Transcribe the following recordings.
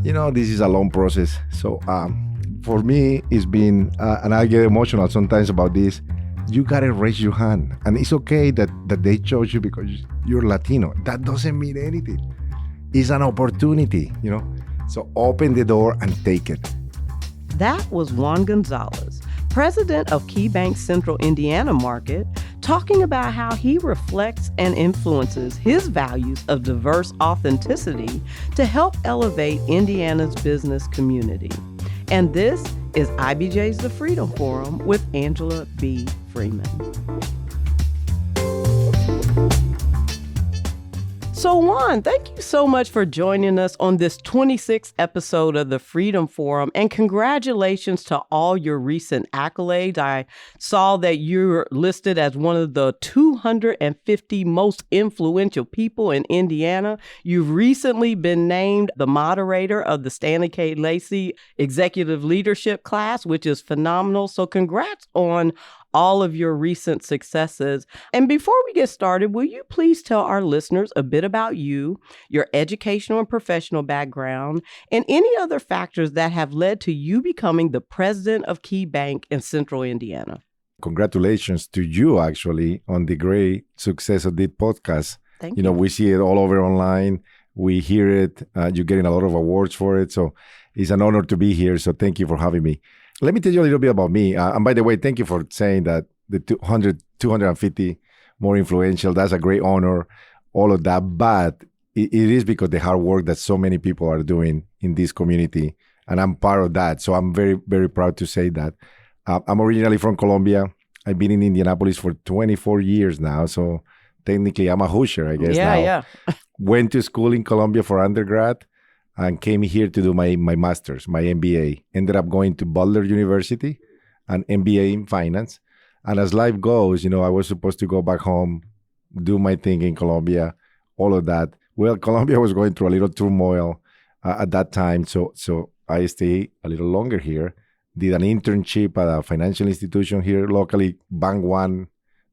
This is a long process. So for me, it's been, and I get emotional sometimes about this. You gotta raise your hand, and it's okay that they chose you because you're Latino. That doesn't mean anything. It's an opportunity. So open the door and take it. That was Juan Gonzalez, president of KeyBank Central Indiana Market, talking about how he reflects and influences his values of diverse authenticity to help elevate Indiana's business community. And this is IBJ's The Freedom Forum with Angela B. Freeman. So Juan, thank you so much for joining us on this 26th episode of the Freedom Forum, and congratulations to all your recent accolades. I saw that you're listed as one of the 250 most influential people in Indiana. You've recently been named the moderator of the Stanley K. Lacey Executive Leadership Class, which is phenomenal. So congrats on all of your recent successes. And before we get started, will you please tell our listeners a bit about you, your educational and professional background, and any other factors that have led to you becoming the president of KeyBank in Central Indiana? Congratulations to you, actually, on the great success of this podcast. Thank you. We see it all over online. We hear it. You're getting a lot of awards for it. So it's an honor to be here. So thank you for having me. Let me tell you a little bit about me. And by the way, thank you for saying that the 250 more influential. That's a great honor, all of that. But it is because the hard work that so many people are doing in this community. And I'm part of that. So I'm very, very proud to say that. I'm originally from Colombia. I've been in Indianapolis for 24 years now. So technically, I'm a Hoosier, I guess. Yeah. Went to school in Colombia for undergrad and came here to do my master's, my MBA. Ended up going to Butler University, an MBA in finance. And as life goes, I was supposed to go back home, do my thing in Colombia, all of that. Well, Colombia was going through a little turmoil at that time. So I stayed a little longer here, did an internship at a financial institution here locally, Bank One,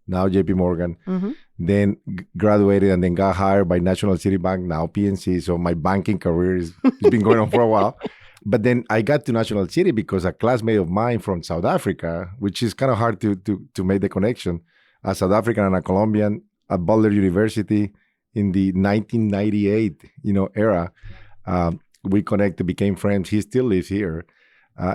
now JP Morgan. Mm-hmm. Then graduated and then got hired by National City Bank, now PNC. So my banking career has been going on for a while. But then I got to National City because a classmate of mine from South Africa, which is kind of hard to make the connection, a South African and a Colombian at Butler University in the 1998 era. We connected, became friends. He still lives here.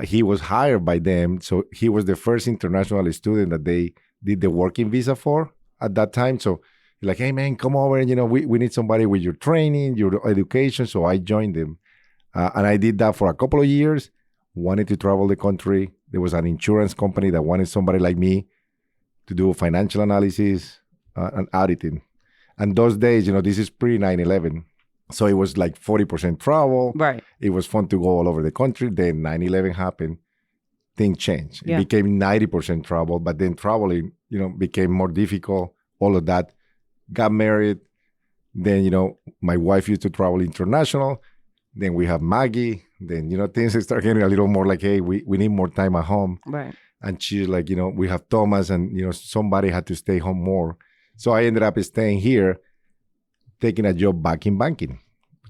He was hired by them. So he was the first international student that they did the working visa for at that time. So like, hey man, come over and we need somebody with your training, your education. So I joined them. And I did that for a couple of years, wanted to travel the country. There was an insurance company that wanted somebody like me to do financial analysis and auditing. And those days, this is pre 9/11. So it was like 40% travel. Right. It was fun to go all over the country. Then 9/11 happened. Things changed. Yeah. It became 90% travel, but then traveling, became more difficult, all of that. Got married. Then, my wife used to travel international. Then we have Maggie. Then, things start getting a little more like, hey, we need more time at home. Right. And she's like, we have Thomas and, somebody had to stay home more. So I ended up staying here, taking a job back in banking.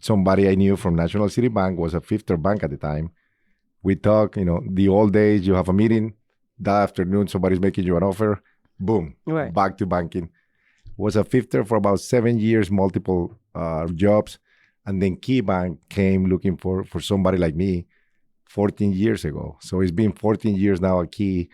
Somebody I knew from National City Bank was a Fifth Third Bank at the time. We talk, the old days, you have a meeting. That afternoon, somebody's making you an offer. Boom, right. Back to banking. Was a Fifth Third for about 7 years, multiple jobs. And then KeyBank came looking for somebody like me 14 years ago. So it's been 14 years now at Key.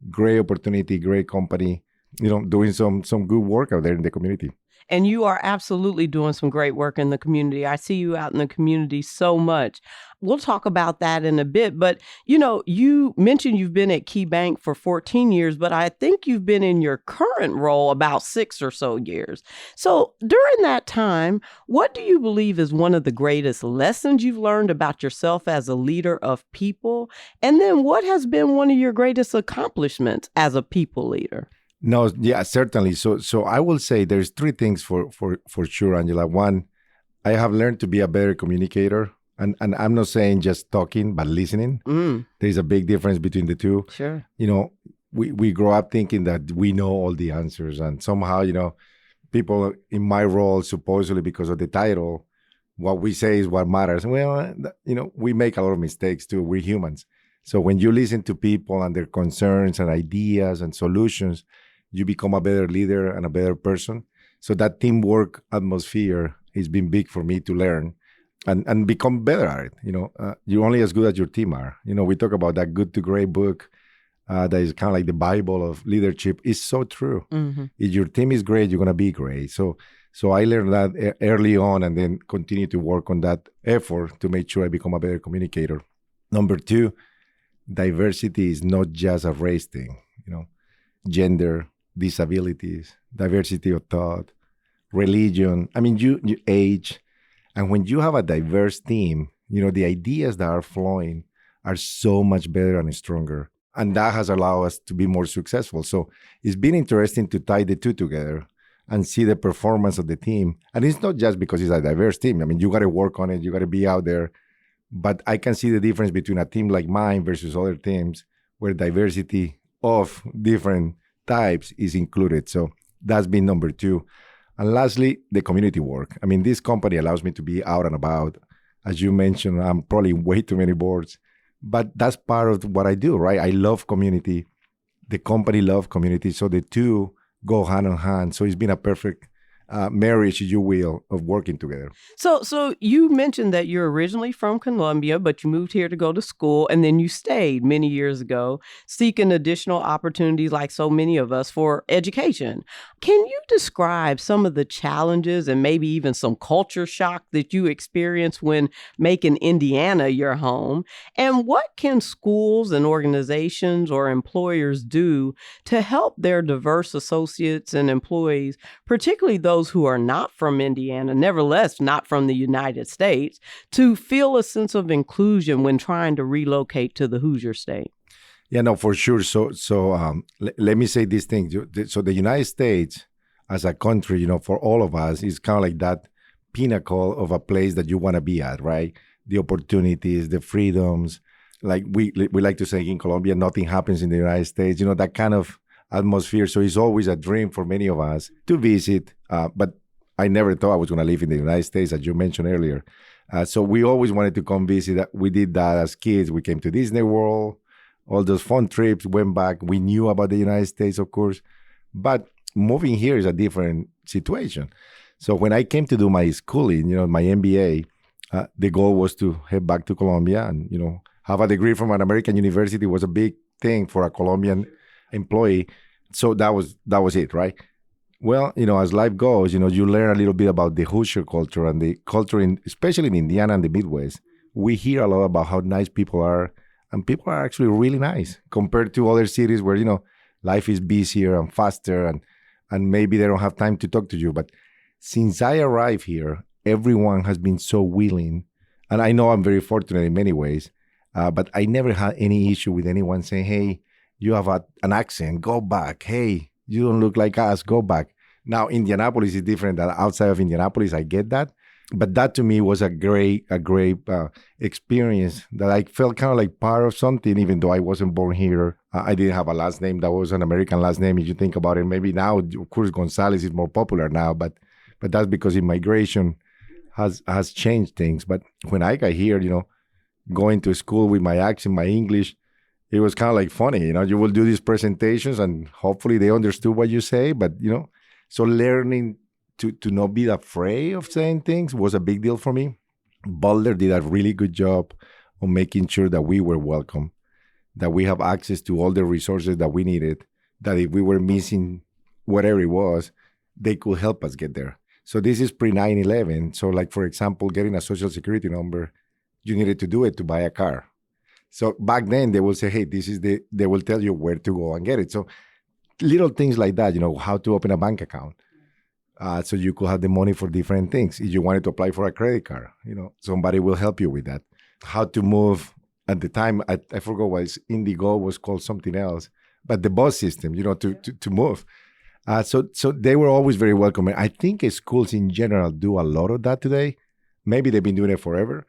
Great opportunity, great company, doing some good work out there in the community. And you are absolutely doing some great work in the community. I see you out in the community so much. We'll talk about that in a bit. But, you mentioned you've been at KeyBank for 14 years, but I think you've been in your current role about 6 or so years. So during that time, what do you believe is one of the greatest lessons you've learned about yourself as a leader of people? And then what has been one of your greatest accomplishments as a people leader? No, yeah, certainly. So I will say there's 3 things for sure, Angela. One, I have learned to be a better communicator. And I'm not saying just talking, but listening. There's a big difference between the two. Sure. We grow up thinking that we know all the answers. And somehow, people in my role, supposedly because of the title, what we say is what matters. Well, we make a lot of mistakes too. We're humans. So when you listen to people and their concerns and ideas and solutions, you become a better leader and a better person. So that teamwork atmosphere has been big for me to learn and become better at it. You're only as good as your team are. We talk about that Good to Great book that is kind of like the Bible of leadership. It's so true. Mm-hmm. If your team is great, you're going to be great. So I learned that early on and then continue to work on that effort to make sure I become a better communicator. Number two, diversity is not just a race thing, gender, disabilities, diversity of thought, religion. I mean, you age. And when you have a diverse team, the ideas that are flowing are so much better and stronger. And that has allowed us to be more successful. So it's been interesting to tie the two together and see the performance of the team. And it's not just because it's a diverse team. I mean, you got to work on it. You got to be out there. But I can see the difference between a team like mine versus other teams where diversity of different types is included. So that's been number two. And lastly, the community work. I mean, this company allows me to be out and about. As you mentioned, I'm probably way too many boards, but that's part of what I do, right? I love community. The company loves community. So the two go hand in hand. So it's been a perfect marriage, if you will, of working together. So you mentioned that you're originally from Colombia, but you moved here to go to school, and then you stayed many years ago, seeking additional opportunities like so many of us for education. Can you describe some of the challenges and maybe even some culture shock that you experienced when making Indiana your home? And what can schools and organizations or employers do to help their diverse associates and employees, particularly those who are not from Indiana, nevertheless not from the United States, to feel a sense of inclusion when trying to relocate to the Hoosier state? Yeah, no, for sure. So let me say this thing. So the United States as a country, for all of us, is kind of like that pinnacle of a place that you want to be at, right? The opportunities, the freedoms. Like we like to say in Colombia, nothing happens in the United States, that kind of atmosphere. So it's always a dream for many of us to visit. But I never thought I was going to live in the United States, as you mentioned earlier. So we always wanted to come visit. We did that as kids. We came to Disney World, all those fun trips, went back. We knew about the United States, of course. But moving here is a different situation. So when I came to do my schooling, my MBA, the goal was to head back to Colombia and, have a degree from an American university was a big thing for a Colombian employee. So that was it, right? Well, as life goes, you learn a little bit about the Hoosier culture and the culture especially in Indiana and the Midwest. We hear a lot about how nice people are, and people are actually really nice compared to other cities where, life is busier and faster and maybe they don't have time to talk to you. But since I arrived here, everyone has been so willing, and I know I'm very fortunate in many ways, but I never had any issue with anyone saying, hey, you have an accent, go back. Hey, you don't look like us, go back. Now, Indianapolis is different than outside of Indianapolis. I get that. But that to me was a great experience that I felt kind of like part of something, even though I wasn't born here. I didn't have a last name that was an American last name. If you think about it, maybe now, of course, Gonzalez is more popular now, but that's because immigration has changed things. But when I got here, going to school with my accent, my English, it was kind of like funny, you will do these presentations and hopefully they understood what you say, but, so learning to not be afraid of saying things was a big deal for me. Boulder did a really good job of making sure that we were welcome, that we have access to all the resources that we needed, that if we were missing whatever it was, they could help us get there. So this is pre 9/11. So like, for example, getting a social security number, you needed to do it to buy a car. So back then they will say, hey, they will tell you where to go and get it. So little things like that, how to open a bank account. So you could have the money for different things. If you wanted to apply for a credit card, somebody will help you with that. How to move at the time, I forgot what it's, Indigo was called something else, but the bus system, to move. So they were always very welcoming. I think schools in general do a lot of that today. Maybe they've been doing it forever.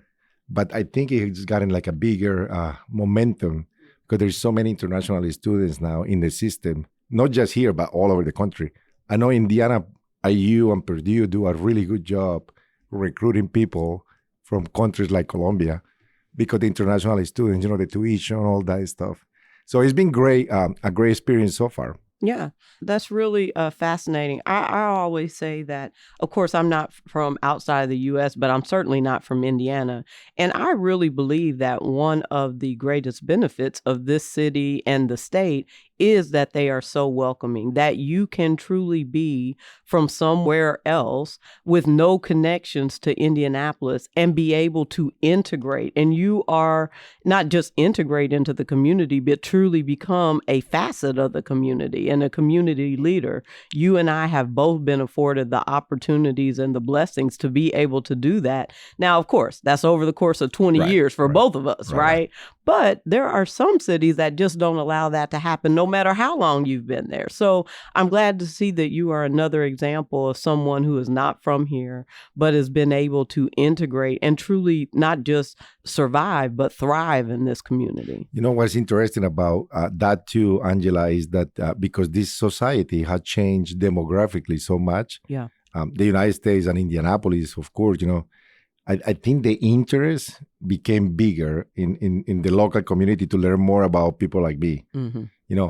But I think it's gotten like a bigger momentum because there's so many international students now in the system, not just here, but all over the country. I know Indiana, IU, and Purdue do a really good job recruiting people from countries like Colombia because the international students, the tuition, all that stuff. So it's been great, a great experience so far. Yeah, that's really fascinating. I always say that, of course, I'm not from outside of the U.S., but I'm certainly not from Indiana. And I really believe that one of the greatest benefits of this city and the state is that they are so welcoming, that you can truly be from somewhere else with no connections to Indianapolis and be able to integrate. And you are not just integrate into the community, but truly become a facet of the community and a community leader. You and I have both been afforded the opportunities and the blessings to be able to do that. Now, of course, that's over the course of 20 years for both of us, right? But there are some cities that just don't allow that to happen, no matter how long you've been there. So I'm glad to see that you are another example of someone who is not from here, but has been able to integrate and truly not just survive, but thrive in this community. What's interesting about that too, Angela, is that because this society has changed demographically so much. Yeah. The United States and Indianapolis, of course, I think the interest became bigger in the local community to learn more about people like me. Mm-hmm.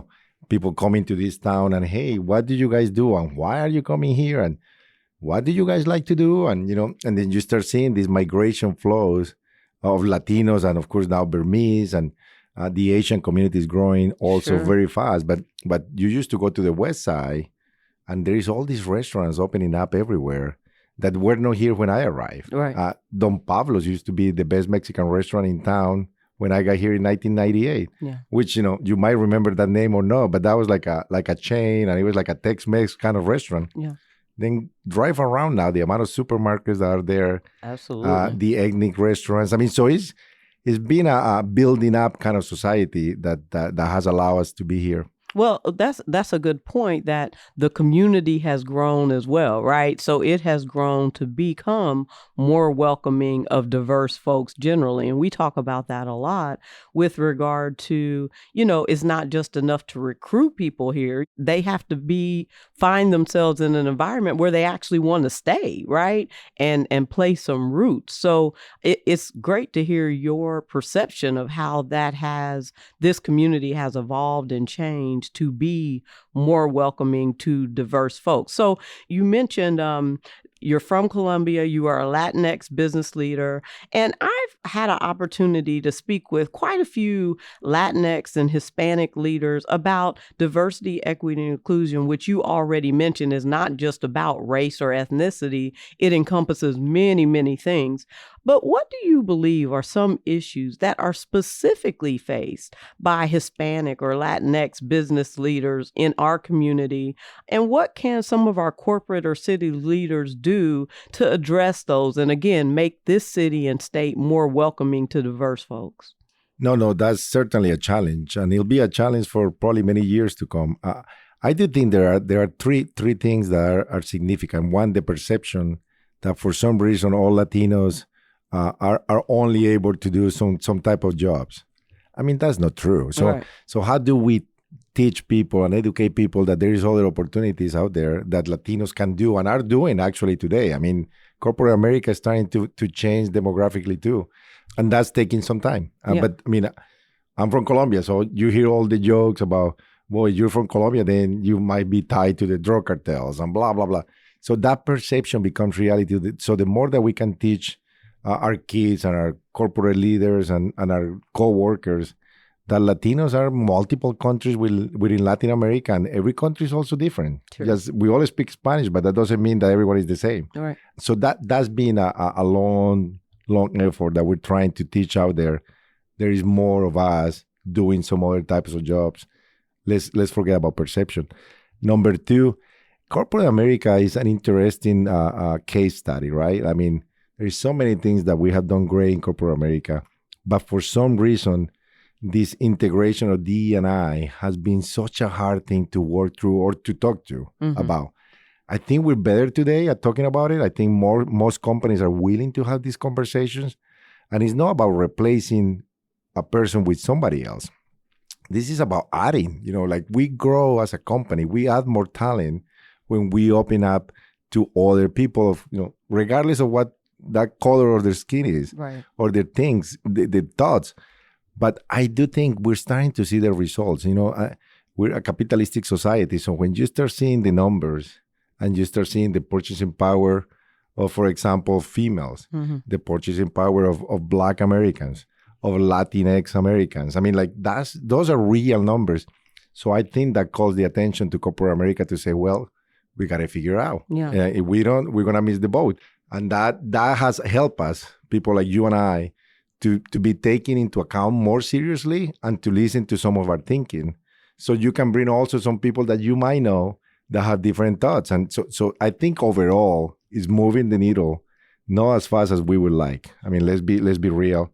People coming to this town and, hey, what do you guys do? And why are you coming here? And what do you guys like to do? And, and then you start seeing these migration flows of Latinos and, of course, now Burmese, and the Asian community is growing also very fast. But you used to go to the West Side, and there is all these restaurants opening up everywhere that were not here when I arrived. Right. Don Pablo's used to be the best Mexican restaurant in town when I got here in 1998. Yeah. Which, you might remember that name or not, but that was like a chain, and it was like a Tex-Mex kind of restaurant. Yeah. Then drive around now, the amount of supermarkets that are there. Absolutely. The ethnic restaurants. I mean, so it's been a building up kind of society that has allowed us to be here. Well, that's a good point, that the community has grown as well, right? So it has grown to become more welcoming of diverse folks generally. And we talk about that a lot with regard to, it's not just enough to recruit people here. They have to find themselves in an environment where they actually want to stay, right? And place some roots. So it's great to hear your perception of how this community has evolved and changed to be more welcoming to diverse folks. So you mentioned you're from Colombia, you are a Latinx business leader, and I've had an opportunity to speak with quite a few Latinx and Hispanic leaders about diversity, equity, and inclusion, which you already mentioned is not just about race or ethnicity. It encompasses many, many things. But what do you believe are some issues that are specifically faced by Hispanic or Latinx business leaders in our community? And what can some of our corporate or city leaders do to address those and, again, make this city and state more welcoming to diverse folks? No, that's certainly a challenge, and it'll be a challenge for probably many years to come. I do think there are three things that are significant. One, the perception that for some reason all Latinos are only able to do some type of jobs. I mean, that's not true. So how do we teach people and educate people that there is other opportunities out there that Latinos can do and are doing actually today? I mean, corporate America is starting to change demographically too, and that's taking some time. But I mean, I'm from Colombia, so you hear all the jokes about, boy, you're from Colombia, then you might be tied to the drug cartels and blah, blah, blah. So that perception becomes reality. So the more that we can teach our kids and our corporate leaders and our co-workers that Latinos are multiple countries within Latin America, and every country is also different. Just, we all speak Spanish, but that doesn't mean that everyone is the same. All right. So that's been a long effort that we're trying to teach out there. There is more of us doing some other types of jobs. Let's forget about perception. Number two, corporate America is an interesting case study, right? I mean, there's so many things that we have done great in corporate America, but for some reason, this integration of DE&I has been such a hard thing to work through or to talk to about. I think we're better today at talking about it. I think most companies are willing to have these conversations, and it's not about replacing a person with somebody else. This is about adding, like we grow as a company, we add more talent when we open up to other people of, regardless of what that color of their skin is, Right. or their things, the thoughts. But I do think we're starting to see the results. We're a capitalistic society. So when you start seeing the numbers and you start seeing the purchasing power of, for example, females, the purchasing power of Black Americans, of Latinx Americans. I mean, like those are real numbers. So I think that calls the attention to corporate America to say, well, we got to figure out. Yeah. If we don't, we're going to miss the boat. And that has helped us, people like you and I, to be taken into account more seriously and to listen to some of our thinking. So you can bring also some people that you might know that have different thoughts. And so I think overall is moving the needle, not as fast as we would like. I mean, let's be real.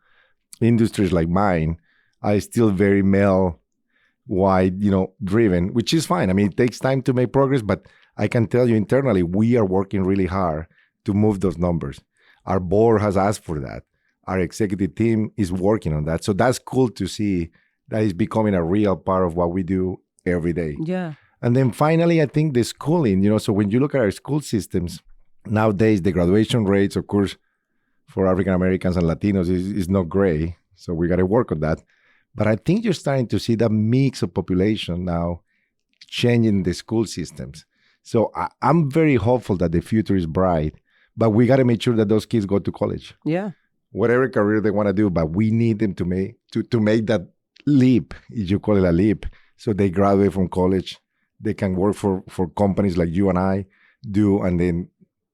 Industries like mine are still very male wide, driven, which is fine. I mean, it takes time to make progress, but I can tell you internally, we are working really hard to move those numbers. Our board has asked for that. Our executive team is working on that. So that's cool to see that is becoming a real part of what we do every day. Yeah. And then finally, I think the schooling, so when you look at our school systems, nowadays the graduation rates, of course, for African Americans and Latinos is not great. So we got to work on that. But I think you're starting to see that mix of population now changing the school systems. So I'm very hopeful that the future is bright, but we got to make sure that those kids go to college. Yeah. Whatever career they want to do, but we need them to make that leap, if you call it a leap, so they graduate from college. They can work for companies like you and I do, and then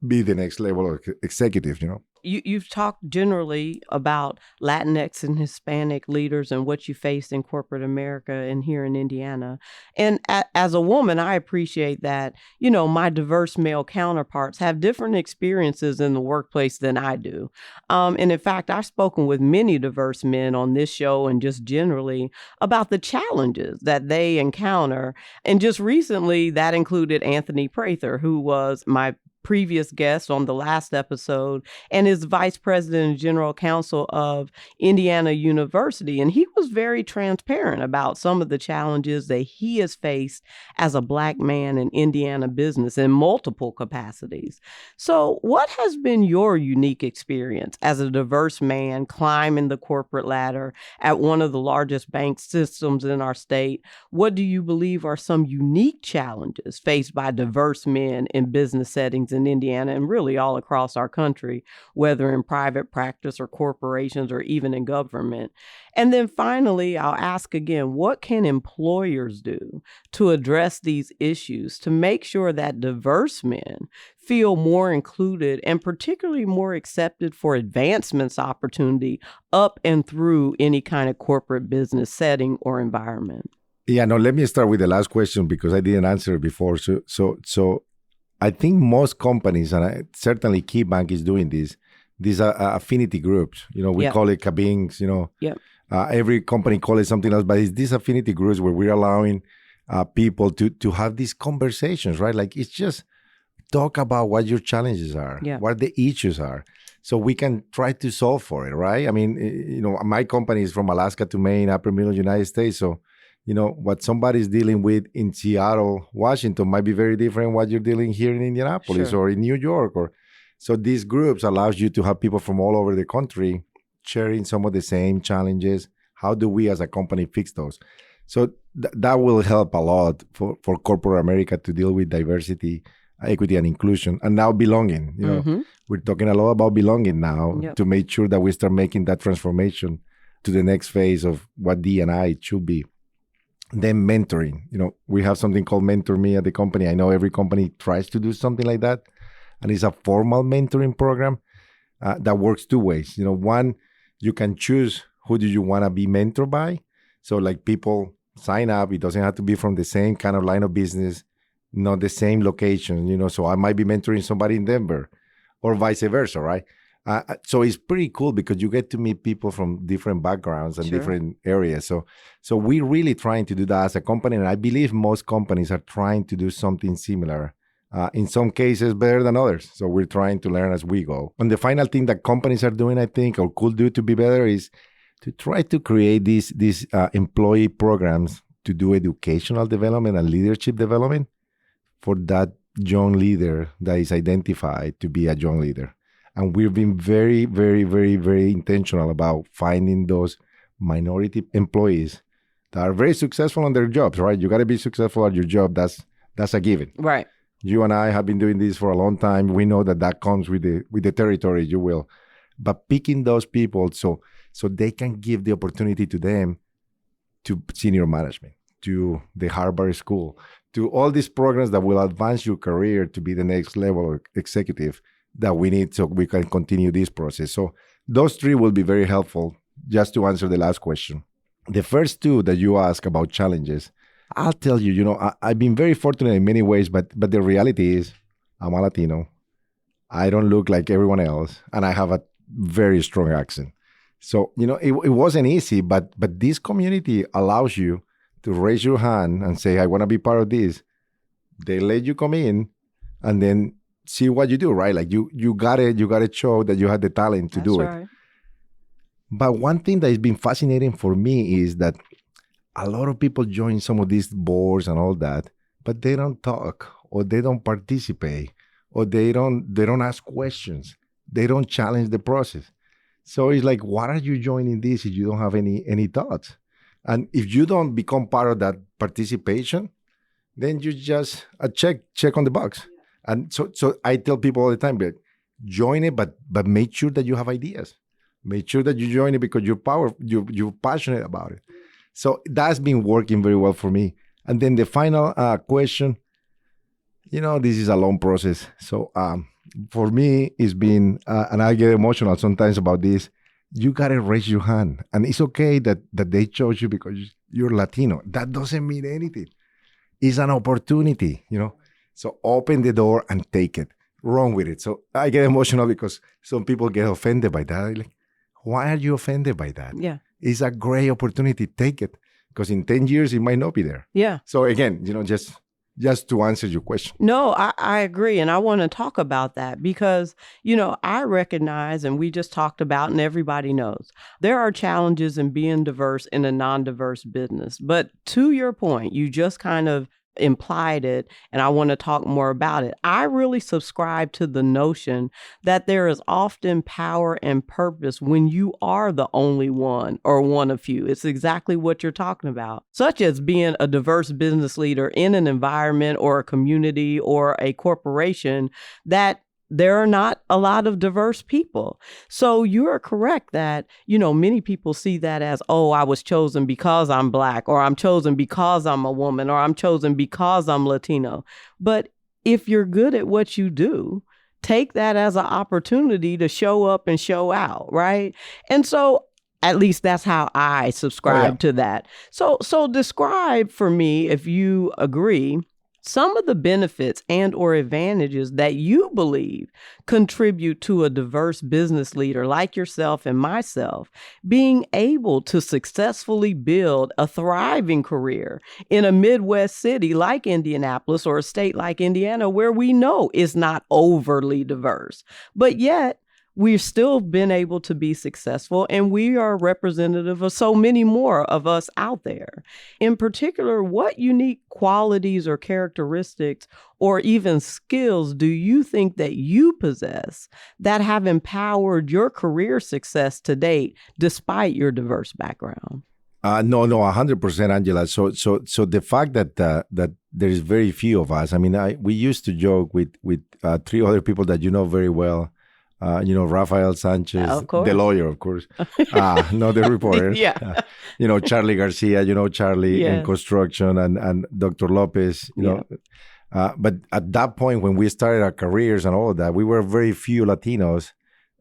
be the next level of executive, You've talked generally about Latinx and Hispanic leaders and what you faced in corporate America and here in Indiana. And as a woman, I appreciate that, my diverse male counterparts have different experiences in the workplace than I do. And in fact, I've spoken with many diverse men on this show and just generally about the challenges that they encounter. And just recently, that included Anthony Prather, who was my previous guest on the last episode and is vice president and general counsel of Indiana University. And he was very transparent about some of the challenges that he has faced as a Black man in Indiana business in multiple capacities. So what has been your unique experience as a diverse man climbing the corporate ladder at one of the largest bank systems in our state? What do you believe are some unique challenges faced by diverse men in business settings in Indiana and really all across our country, whether in private practice or corporations or even in government? And then finally, I'll ask again, what can employers do to address these issues to make sure that diverse men feel more included and particularly more accepted for advancements opportunity up and through any kind of corporate business setting or environment? Yeah, no, let me start with the last question because I didn't answer it before. So I think most companies, and certainly KeyBank is doing this, these are affinity groups. We call it cabins, every company calls it something else, but it's these affinity groups where we're allowing people to have these conversations, right? Like it's just talk about what your challenges are, what the issues are, so we can try to solve for it, right? I mean, my company is from Alaska to Maine, upper middle United States, so what somebody's dealing with in Seattle, Washington might be very different what you're dealing here in Indianapolis or in New York. So these groups allows you to have people from all over the country sharing some of the same challenges. How do we as a company fix those? So that will help a lot for corporate America to deal with diversity, equity, and inclusion, and now belonging. We're talking a lot about belonging now to make sure that we start making that transformation to the next phase of what D&I should be. Then mentoring, we have something called Mentor Me at the company. I know every company tries to do something like that. And it's a formal mentoring program that works two ways. One, you can choose who do you want to be mentored by. So like people sign up. It doesn't have to be from the same kind of line of business, not the same location. So I might be mentoring somebody in Denver or vice versa, right? So it's pretty cool because you get to meet people from different backgrounds and different areas. So we're really trying to do that as a company. And I believe most companies are trying to do something similar. In some cases, better than others. So we're trying to learn as we go. And the final thing that companies are doing, I think, or could do to be better is to try to create these employee programs to do educational development and leadership development for that young leader that is identified to be a young leader. And we've been very, very, very, very intentional about finding those minority employees that are very successful on their jobs, right? You got to be successful at your job. That's a given. Right. You and I have been doing this for a long time. We know that comes with the territory, if you will. But picking those people so they can give the opportunity to them to senior management, to the Harvard School, to all these programs that will advance your career to be the next level executive that we need so we can continue this process. So those three will be very helpful. Just to answer the last question. The first two that you ask about challenges, I'll tell you, I've been very fortunate in many ways, but the reality is I'm a Latino. I don't look like everyone else, and I have a very strong accent. So, it wasn't easy, but this community allows you to raise your hand and say, I want to be part of this. They let you come in and then see what you do, right? Like you gotta show that you had the talent to do it. But one thing that has been fascinating for me is that a lot of people join some of these boards and all that, but they don't talk or they don't participate or they don't ask questions. They don't challenge the process. So it's like, why are you joining this if you don't have any thoughts? And if you don't become part of that participation, then you just check on the box. And so I tell people all the time, join it, but make sure that you have ideas. Make sure that you join it because you're passionate about it. So that's been working very well for me. And then the final question, this is a long process. So for me, it's been, and I get emotional sometimes about this, you got to raise your hand. And it's okay that they chose you because you're Latino. That doesn't mean anything. It's an opportunity, So open the door and take it. Run with it. So I get emotional because some people get offended by that. Like, why are you offended by that? Yeah. It's a great opportunity. Take it. Because in 10 years, it might not be there. Yeah. So again, just to answer your question. No, I agree. And I want to talk about that because, I recognize, and we just talked about, and everybody knows, there are challenges in being diverse in a non-diverse business. But to your point, you just kind of implied it, and I want to talk more about it. I really subscribe to the notion that there is often power and purpose when you are the only one or one of few. It's exactly what you're talking about, such as being a diverse business leader in an environment or a community or a corporation that there are not a lot of diverse people. So you're correct that, many people see that as, oh, I was chosen because I'm Black, or I'm chosen because I'm a woman, or I'm chosen because I'm Latino. But if you're good at what you do, take that as an opportunity to show up and show out, right? And so at least that's how I subscribe to that. So describe for me, if you agree, some of the benefits and or advantages that you believe contribute to a diverse business leader like yourself and myself being able to successfully build a thriving career in a Midwest city like Indianapolis or a state like Indiana, where we know is not overly diverse, but yet we've still been able to be successful, and we are representative of so many more of us out there. In particular, what unique qualities or characteristics or even skills do you think that you possess that have empowered your career success to date, despite your diverse background? No, 100%, Angela. So the fact that there is very few of us. I mean, we used to joke with three other people that you know very well. Rafael Sanchez, the lawyer, of course, not the reporter. Yeah. Charlie Garcia, Charlie in construction, and Dr. Lopez, but at that point, when we started our careers and all of that, we were very few Latinos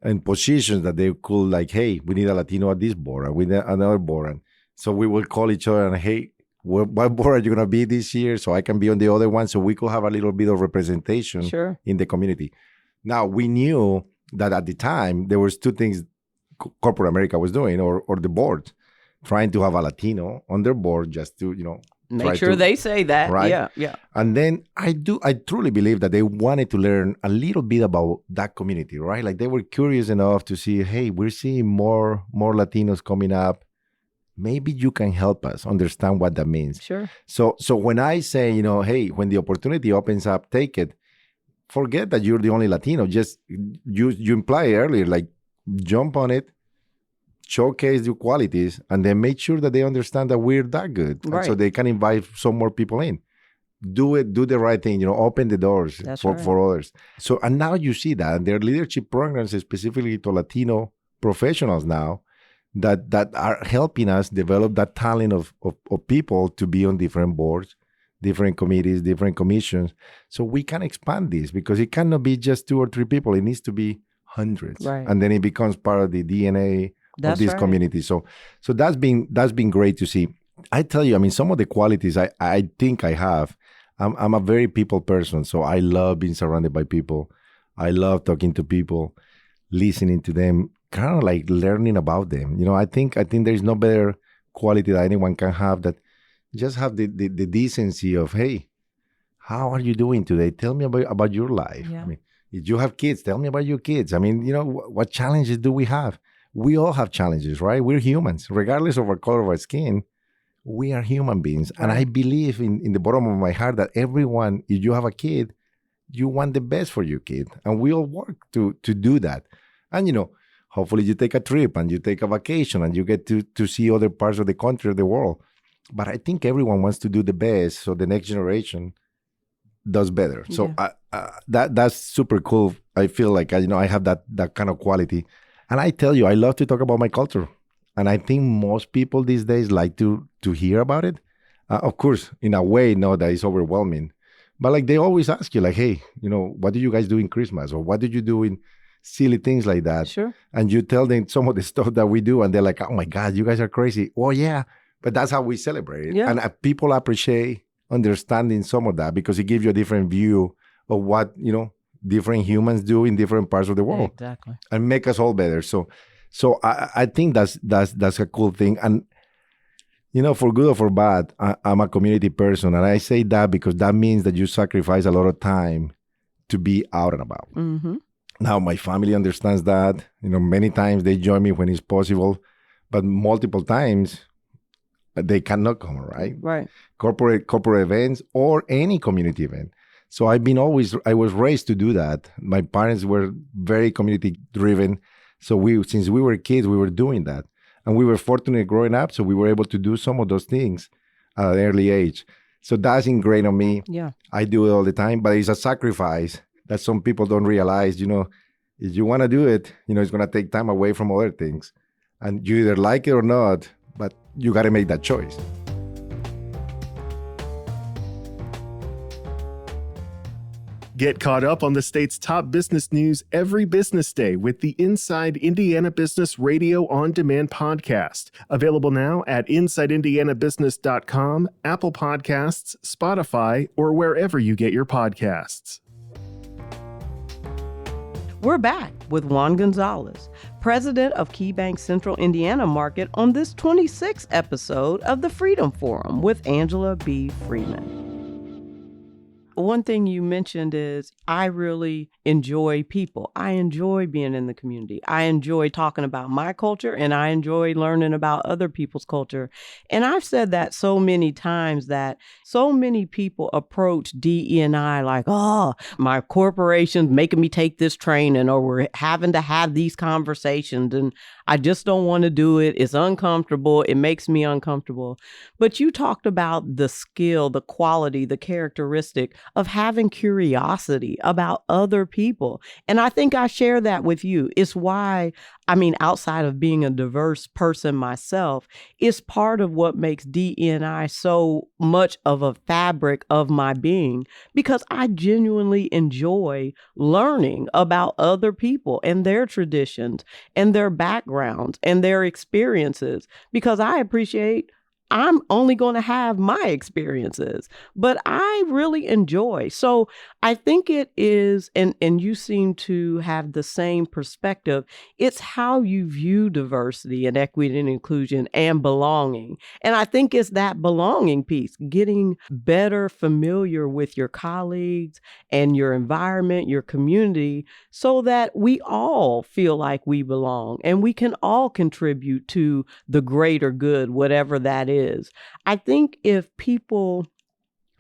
in positions that they could like, hey, we need a Latino at this board, and we need another board. And so we will call each other and, hey, what board are you going to be this year? So I can be on the other one. So we could have a little bit of representation in the community. Now, we knew that at the time, there was two things corporate America was doing, or the board, trying to have a Latino on their board just to, make sure they say that. Right? Yeah. And then I truly believe that they wanted to learn a little bit about that community, right? Like they were curious enough to see, hey, we're seeing more Latinos coming up. Maybe you can help us understand what that means. Sure. So when I say, hey, when the opportunity opens up, take it. forget that you're the only Latino. Just you imply earlier, like jump on it, showcase your qualities, and then make sure that they understand that we're that good. And so Right. they can invite some more people in. Do the right thing, open the doors That's for, right. for others. So, and now you see that there are leadership programs specifically to Latino professionals now that are helping us develop that talent of people to be on different boards, different committees, different commissions. So we can expand this because it cannot be just 2 or 3 people. It needs to be hundreds. Right. And then it becomes part of the DNA of That's this right. community. So that's been great to see. I tell you, I mean, some of the qualities I think I have, I'm a very people person. So I love being surrounded by people. I love talking to people, listening to them, kind of like learning about them. I think there's no better quality that anyone can have that just have the decency of, hey, how are you doing today? Tell me about your life. Yeah. I mean, if you have kids, tell me about your kids. I mean, what challenges do we have? We all have challenges, right? We're humans, regardless of our color of our skin. We are human beings. And I Right. believe in the bottom of my heart that everyone, if you have a kid, you want the best for your kid. And we all work to do that. And, hopefully you take a trip and you take a vacation and you get to see other parts of the country or the world. But I think everyone wants to do the best so the next generation does better. So that's super cool. I feel like, I have that kind of quality. And I tell you, I love to talk about my culture. And I think most people these days like to hear about it. Of course, in a way, no, that is overwhelming. But like they always ask you, like, hey, what do you guys do in Christmas? Or what did you do in silly things like that? Sure. And you tell them some of the stuff that we do, and they're like, oh my God, you guys are crazy. Oh, yeah. But that's how we celebrate it. Yeah. And people appreciate understanding some of that because it gives you a different view of what, different humans do in different parts of the world. Exactly. And make us all better. So I think that's a cool thing. And, for good or for bad, I'm a community person. And I say that because that means that you sacrifice a lot of time to be out and about. Mm-hmm. Now, my family understands that. Many times they join me when it's possible, but multiple times they cannot come, right? Right. Corporate events or any community event. So I was raised to do that. My parents were very community driven. So since we were kids, we were doing that. And we were fortunate growing up, so we were able to do some of those things at an early age. So that's ingrained on me. Yeah. I do it all the time, but it's a sacrifice that some people don't realize. If you want to do it, it's going to take time away from other things. And you either like it or not, but you got to make that choice. Get caught up on the state's top business news every business day with the Inside Indiana Business Radio On Demand podcast. Available now at InsideIndianaBusiness.com, Apple Podcasts, Spotify, or wherever you get your podcasts. We're back with Juan Gonzalez, president of KeyBank Central Indiana Market, on this 26th episode of the Freedom Forum with Angela B. Freeman. One thing you mentioned is I really enjoy people. I enjoy being in the community. I enjoy talking about my culture and I enjoy learning about other people's culture. And I've said that so many times that so many people approach DE&I like, oh, my corporation's making me take this training or we're having to have these conversations and I just don't want to do it. It's uncomfortable. It makes me uncomfortable. But you talked about the skill, the quality, the characteristic of having curiosity about other people. And I think I share that with you. It's why, outside of being a diverse person myself, it's part of what makes DE&I so much of a fabric of my being, because I genuinely enjoy learning about other people and their traditions and their backgrounds and their experiences, because I appreciate I'm only going to have my experiences, but I really enjoy. So I think it is, and you seem to have the same perspective. It's how you view diversity and equity and inclusion and belonging. And I think it's that belonging piece, getting better familiar with your colleagues and your environment, your community, so that we all feel like we belong and we can all contribute to the greater good, whatever that is. I think if people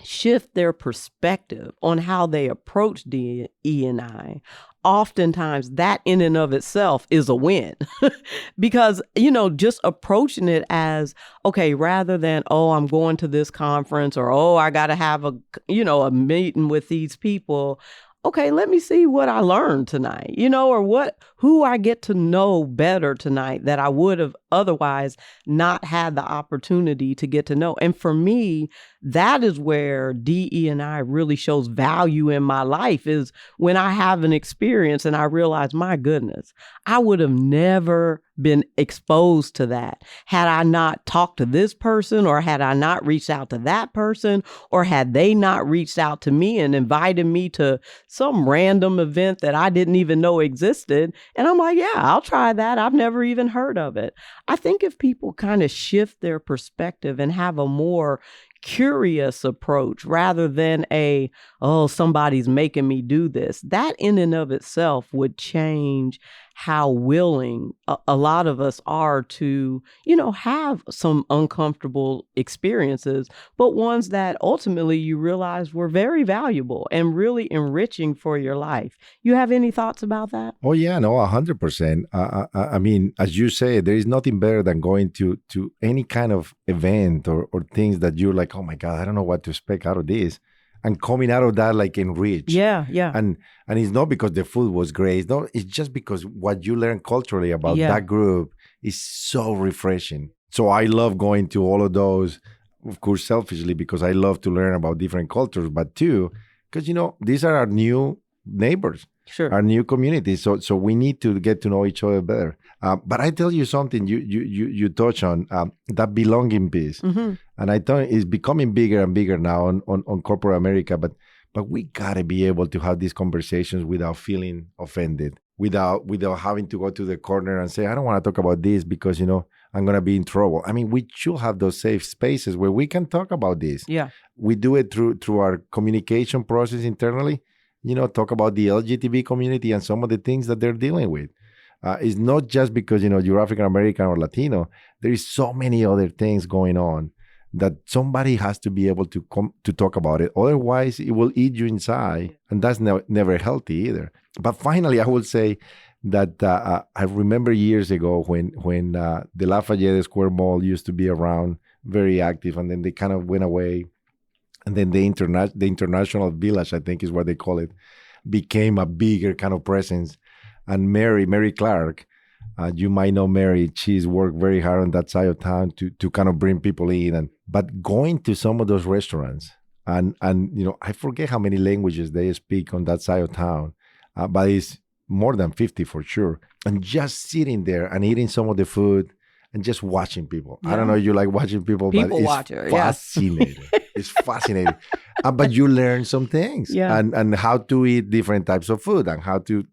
shift their perspective on how they approach E&I, oftentimes that in and of itself is a win. Because, just approaching it as, okay, rather than, oh, I'm going to this conference, or, oh, I got to have a meeting with these people. Okay, let me see what I learned tonight, or who I get to know better tonight that I would have otherwise not had the opportunity to get to know. And for me, that is where DE&I really shows value in my life, is when I have an experience and I realize, my goodness, I would have never been exposed to that had I not talked to this person, or had I not reached out to that person, or had they not reached out to me and invited me to some random event that I didn't even know existed. And I'm like, yeah, I'll try that. I've never even heard of it. I think if people kind of shift their perspective and have a more curious approach rather than somebody's making me do this, that in and of itself would change how willing a lot of us are to, have some uncomfortable experiences, but ones that ultimately you realize were very valuable and really enriching for your life. You have any thoughts about that? Oh yeah, no, 100%. I mean, as you say, there is nothing better than going to any kind of event or things that you're like, oh my God, I don't know what to expect out of this, and coming out of that like enriched. Yeah. And it's not because the food was great. No, it's just because what you learn culturally about that group is so refreshing. So I love going to all of those, of course, selfishly, because I love to learn about different cultures, but too, because, these are our new neighbors. Sure. Our new community. So we need to get to know each other better. But I tell you something, you touch on that belonging piece. Mm-hmm. And I thought it's becoming bigger and bigger now on corporate America. But we gotta be able to have these conversations without feeling offended, without having to go to the corner and say, I don't want to talk about this because, I'm gonna be in trouble. I mean, we should have those safe spaces where we can talk about this. Yeah. We do it through our communication process internally. Talk about the LGBT community and some of the things that they're dealing with. It's not just because, you're African American or Latino. There is so many other things going on that somebody has to be able to come to talk about it. Otherwise, it will eat you inside, and that's never healthy either. But finally, I would say that I remember years ago when the Lafayette Square Mall used to be around, very active, and then they kind of went away. And then the International Village, I think is what they call it, became a bigger kind of presence. And Mary Clark, you might know Mary, she's worked very hard on that side of town to kind of bring people in. But going to some of those restaurants, and I forget how many languages they speak on that side of town, but it's more than 50 for sure. And just sitting there and eating some of the food and just watching people. Yeah. I don't know if you like watching people, but it's fascinating. It's fascinating. But you learn some things and how to eat different types of food and how to,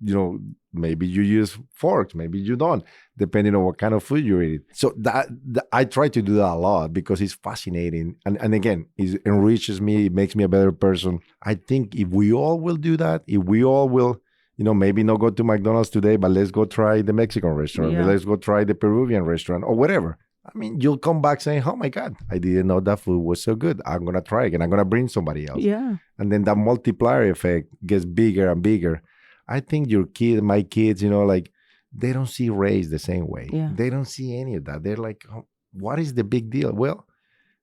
maybe you use forks, maybe you don't, depending on what kind of food you're eating. So that I try to do that a lot because it's fascinating. And again, it enriches me. It makes me a better person. I think if we all will do that, if we all will, maybe not go to McDonald's today, but let's go try the Mexican restaurant. Yeah. Let's go try the Peruvian restaurant or whatever. I mean, you'll come back saying, oh my God, I didn't know that food was so good. I'm going to try again. I'm going to bring somebody else. Yeah. And then that multiplier effect gets bigger and bigger. I think my kids, they don't see race the same way. Yeah. They don't see any of that. They're like, oh, what is the big deal? Well,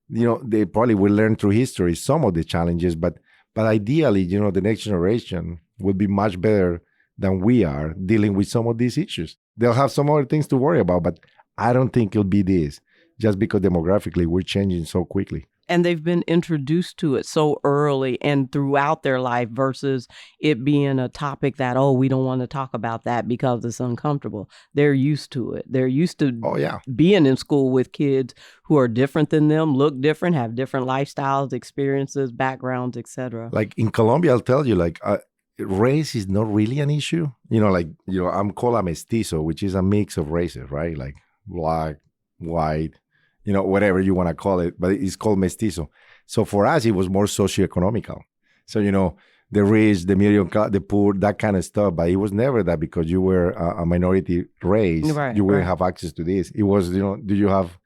they probably will learn through history some of the challenges, but ideally, the next generation will be much better than we are dealing with some of these issues. They'll have some other things to worry about, but I don't think it'll be this, just because demographically we're changing so quickly. And they've been introduced to it so early and throughout their life versus it being a topic that, we don't want to talk about that because it's uncomfortable. They're used to it. They're used to being in school with kids who are different than them, look different, have different lifestyles, experiences, backgrounds, etc. Like in Colombia, I'll tell you, race is not really an issue. I'm called a mestizo, which is a mix of races, right? Like black, white, whatever you want to call it, but it's called mestizo. So for us, it was more socioeconomical. So, the rich, the medium, the poor, that kind of stuff. But it was never that because you were a minority race, you wouldn't have access to this. It was, do you have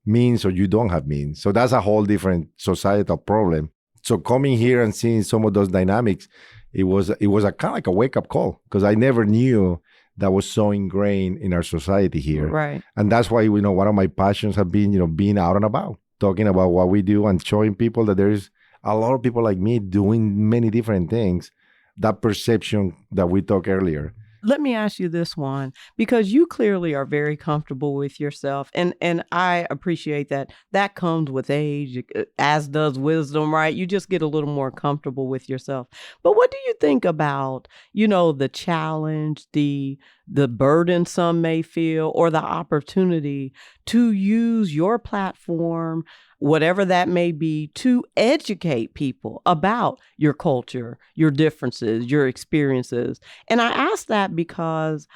means or you don't have means? So that's a whole different societal problem So coming here and seeing some of those dynamics, it was a kind of like a wake up call because I never knew that was so ingrained in our society here. Right. And that's why one of my passions have been being out and about, talking about what we do and showing people that there's a lot of people like me doing many different things. That perception that we talked earlier. Let me ask you this one, because you clearly are very comfortable with yourself. And I appreciate that. That comes with age, as does wisdom, right? You just get a little more comfortable with yourself. But what do you think about, the challenge, the burden some may feel, or the opportunity to use your platform, whatever that may be, to educate people about your culture, your differences, your experiences? And I ask that because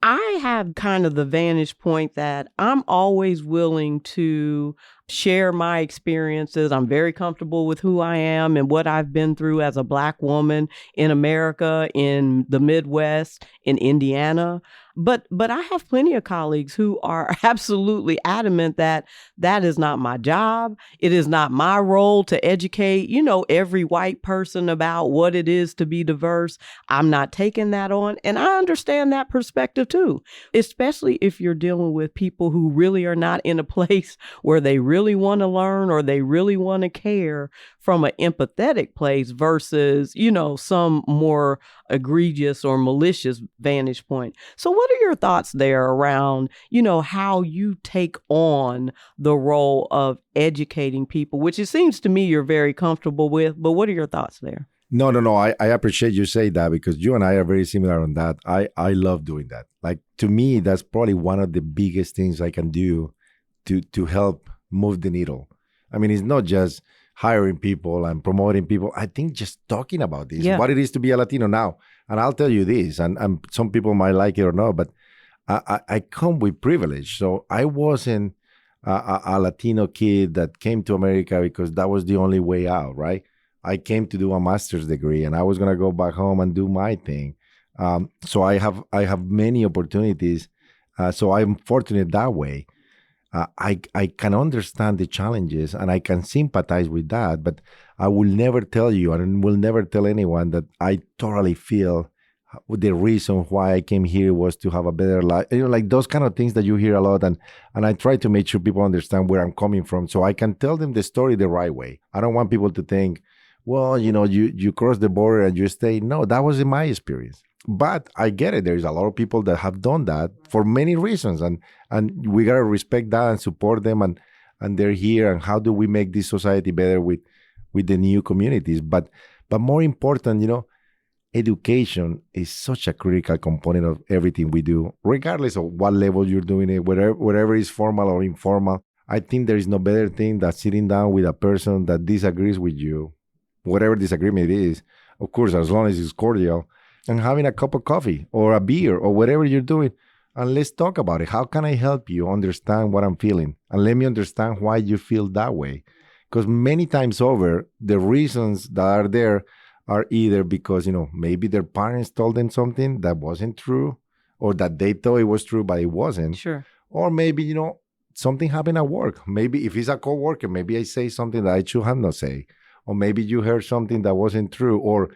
I have kind of the vantage point that I'm always willing to share my experiences. I'm very comfortable with who I am and what I've been through as a Black woman in America, in the Midwest, in Indiana. But I have plenty of colleagues who are absolutely adamant that that is not my job. It is not my role to educate, every white person about what it is to be diverse. I'm not taking that on. And I understand that perspective too, especially if you're dealing with people who really are not in a place where they really want to learn or they really want to care from an empathetic place versus, some more egregious or malicious vantage point. So what are your thoughts there around, how you take on the role of educating people, which it seems to me you're very comfortable with, but what are your thoughts there? No. I appreciate you say that because you and I are very similar on that. I love doing that. Like, to me, that's probably one of the biggest things I can do to help move the needle. I mean, it's not just hiring people and promoting people. I think just talking about this, what it is to be a Latino now. And I'll tell you this, and some people might like it or not, but I come with privilege. So I wasn't a Latino kid that came to America because that was the only way out, right? I came to do a master's degree and I was going to go back home and do my thing. So I have many opportunities. So I'm fortunate that way. I can understand the challenges and I can sympathize with that, but I will never tell you and will never tell anyone that I totally feel the reason why I came here was to have a better life. Like those kind of things that you hear a lot. And I try to make sure people understand where I'm coming from so I can tell them the story the right way. I don't want people to think, well, you cross the border and you stay. No, that wasn't my experience. But I get it. There's a lot of people that have done that for many reasons. And we got to respect that and support them. And they're here. And how do we make this society better with the new communities? But more important, education is such a critical component of everything we do, regardless of what level you're doing it, whatever is formal or informal. I think there is no better thing than sitting down with a person that disagrees with you, whatever disagreement it is, of course, as long as it's cordial, and having a cup of coffee or a beer or whatever you're doing. And let's talk about it. How can I help you understand what I'm feeling? And let me understand why you feel that way. Because many times over, the reasons that are there are either because, maybe their parents told them something that wasn't true, or that they thought it was true, but it wasn't. Sure. Or maybe, something happened at work. Maybe if it's a coworker, maybe I say something that I should have not say. Or maybe you heard something that wasn't true. Or,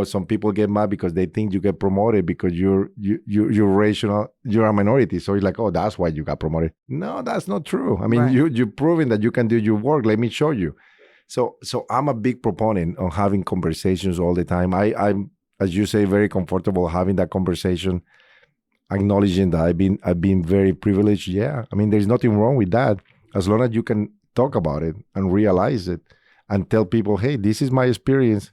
some people get mad because they think you get promoted because you're racial, you're a minority. So it's like, oh, that's why you got promoted. No, that's not true. I mean, Right. you're proving that you can do your work. Let me show you. So I'm a big proponent of having conversations all the time. I'm, as you say, very comfortable having that conversation, acknowledging that I've been very privileged. Yeah, I mean, there's nothing wrong with that as long as you can talk about it and realize it and tell people, hey, this is my experience.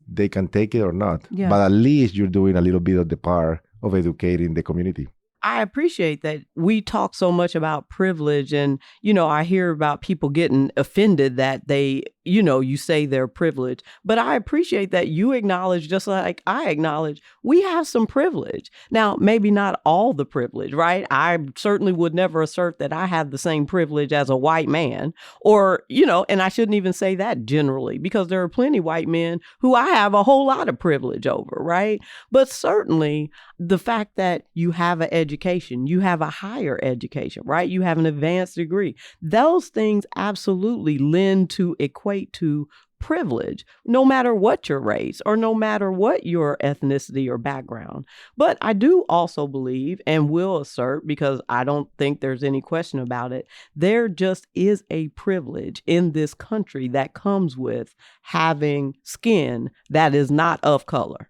They can take it or not. Yeah. But at least you're doing a little bit of the part of educating the community. I appreciate that we talk so much about privilege and, I hear about people getting offended that they, you say they're privileged, but I appreciate that you acknowledge, just like I acknowledge, we have some privilege. Now, maybe not all the privilege, right? I certainly would never assert that I have the same privilege as a white man or, and I shouldn't even say that generally because there are plenty of white men who I have a whole lot of privilege over, right? But certainly the fact that you have an education, you have a higher education, right? You have an advanced degree. Those things absolutely lend to equate to privilege, no matter what your race or no matter what your ethnicity or background. But I do also believe and will assert, because I don't think there's any question about it, there just is a privilege in this country that comes with having skin that is not of color.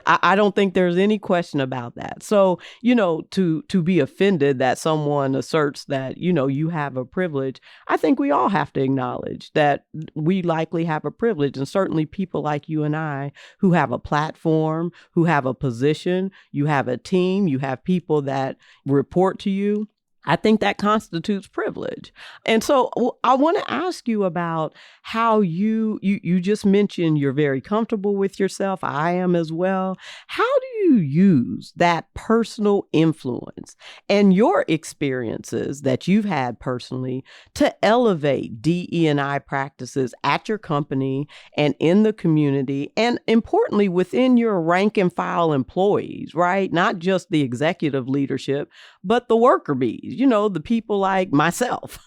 I don't think there's any question about that. So, to be offended that someone asserts that, you have a privilege, I think we all have to acknowledge that we likely have a privilege. And certainly people like you and I who have a platform, who have a position, you have a team, you have people that report to you. I think that constitutes privilege. And so I want to ask you about how you just mentioned you're very comfortable with yourself. I am as well. How do you use that personal influence and your experiences that you've had personally to elevate DE&I practices at your company and in the community, and importantly, within your rank and file employees, right? Not just the executive leadership, but the worker bees, the people like myself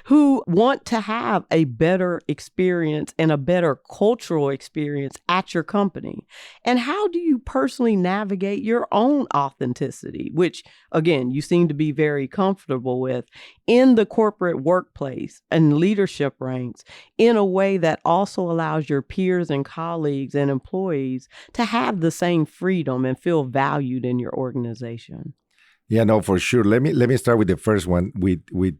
who want to have a better experience and a better cultural experience at your company. And how do you personally navigate your own authenticity, which, again, you seem to be very comfortable with in the corporate workplace and leadership ranks in a way that also allows your peers and colleagues and employees to have the same freedom and feel valued in your organization? Yeah, no, for sure. Let me start with the first one with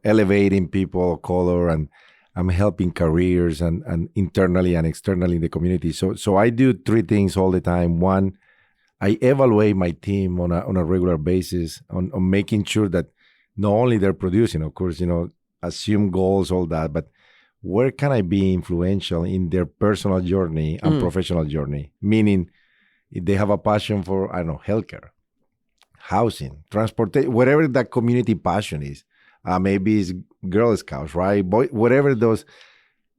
elevating people of color, and I'm helping careers and internally and externally in the community. So I do three things all the time. One, I evaluate my team on a regular basis on making sure that not only they're producing, of course, assume goals, all that, but where can I be influential in their personal journey and professional journey? Meaning, if they have a passion for, I don't know, healthcare, housing, transportation, whatever that community passion is. Maybe it's Girl Scouts, right? Whatever those,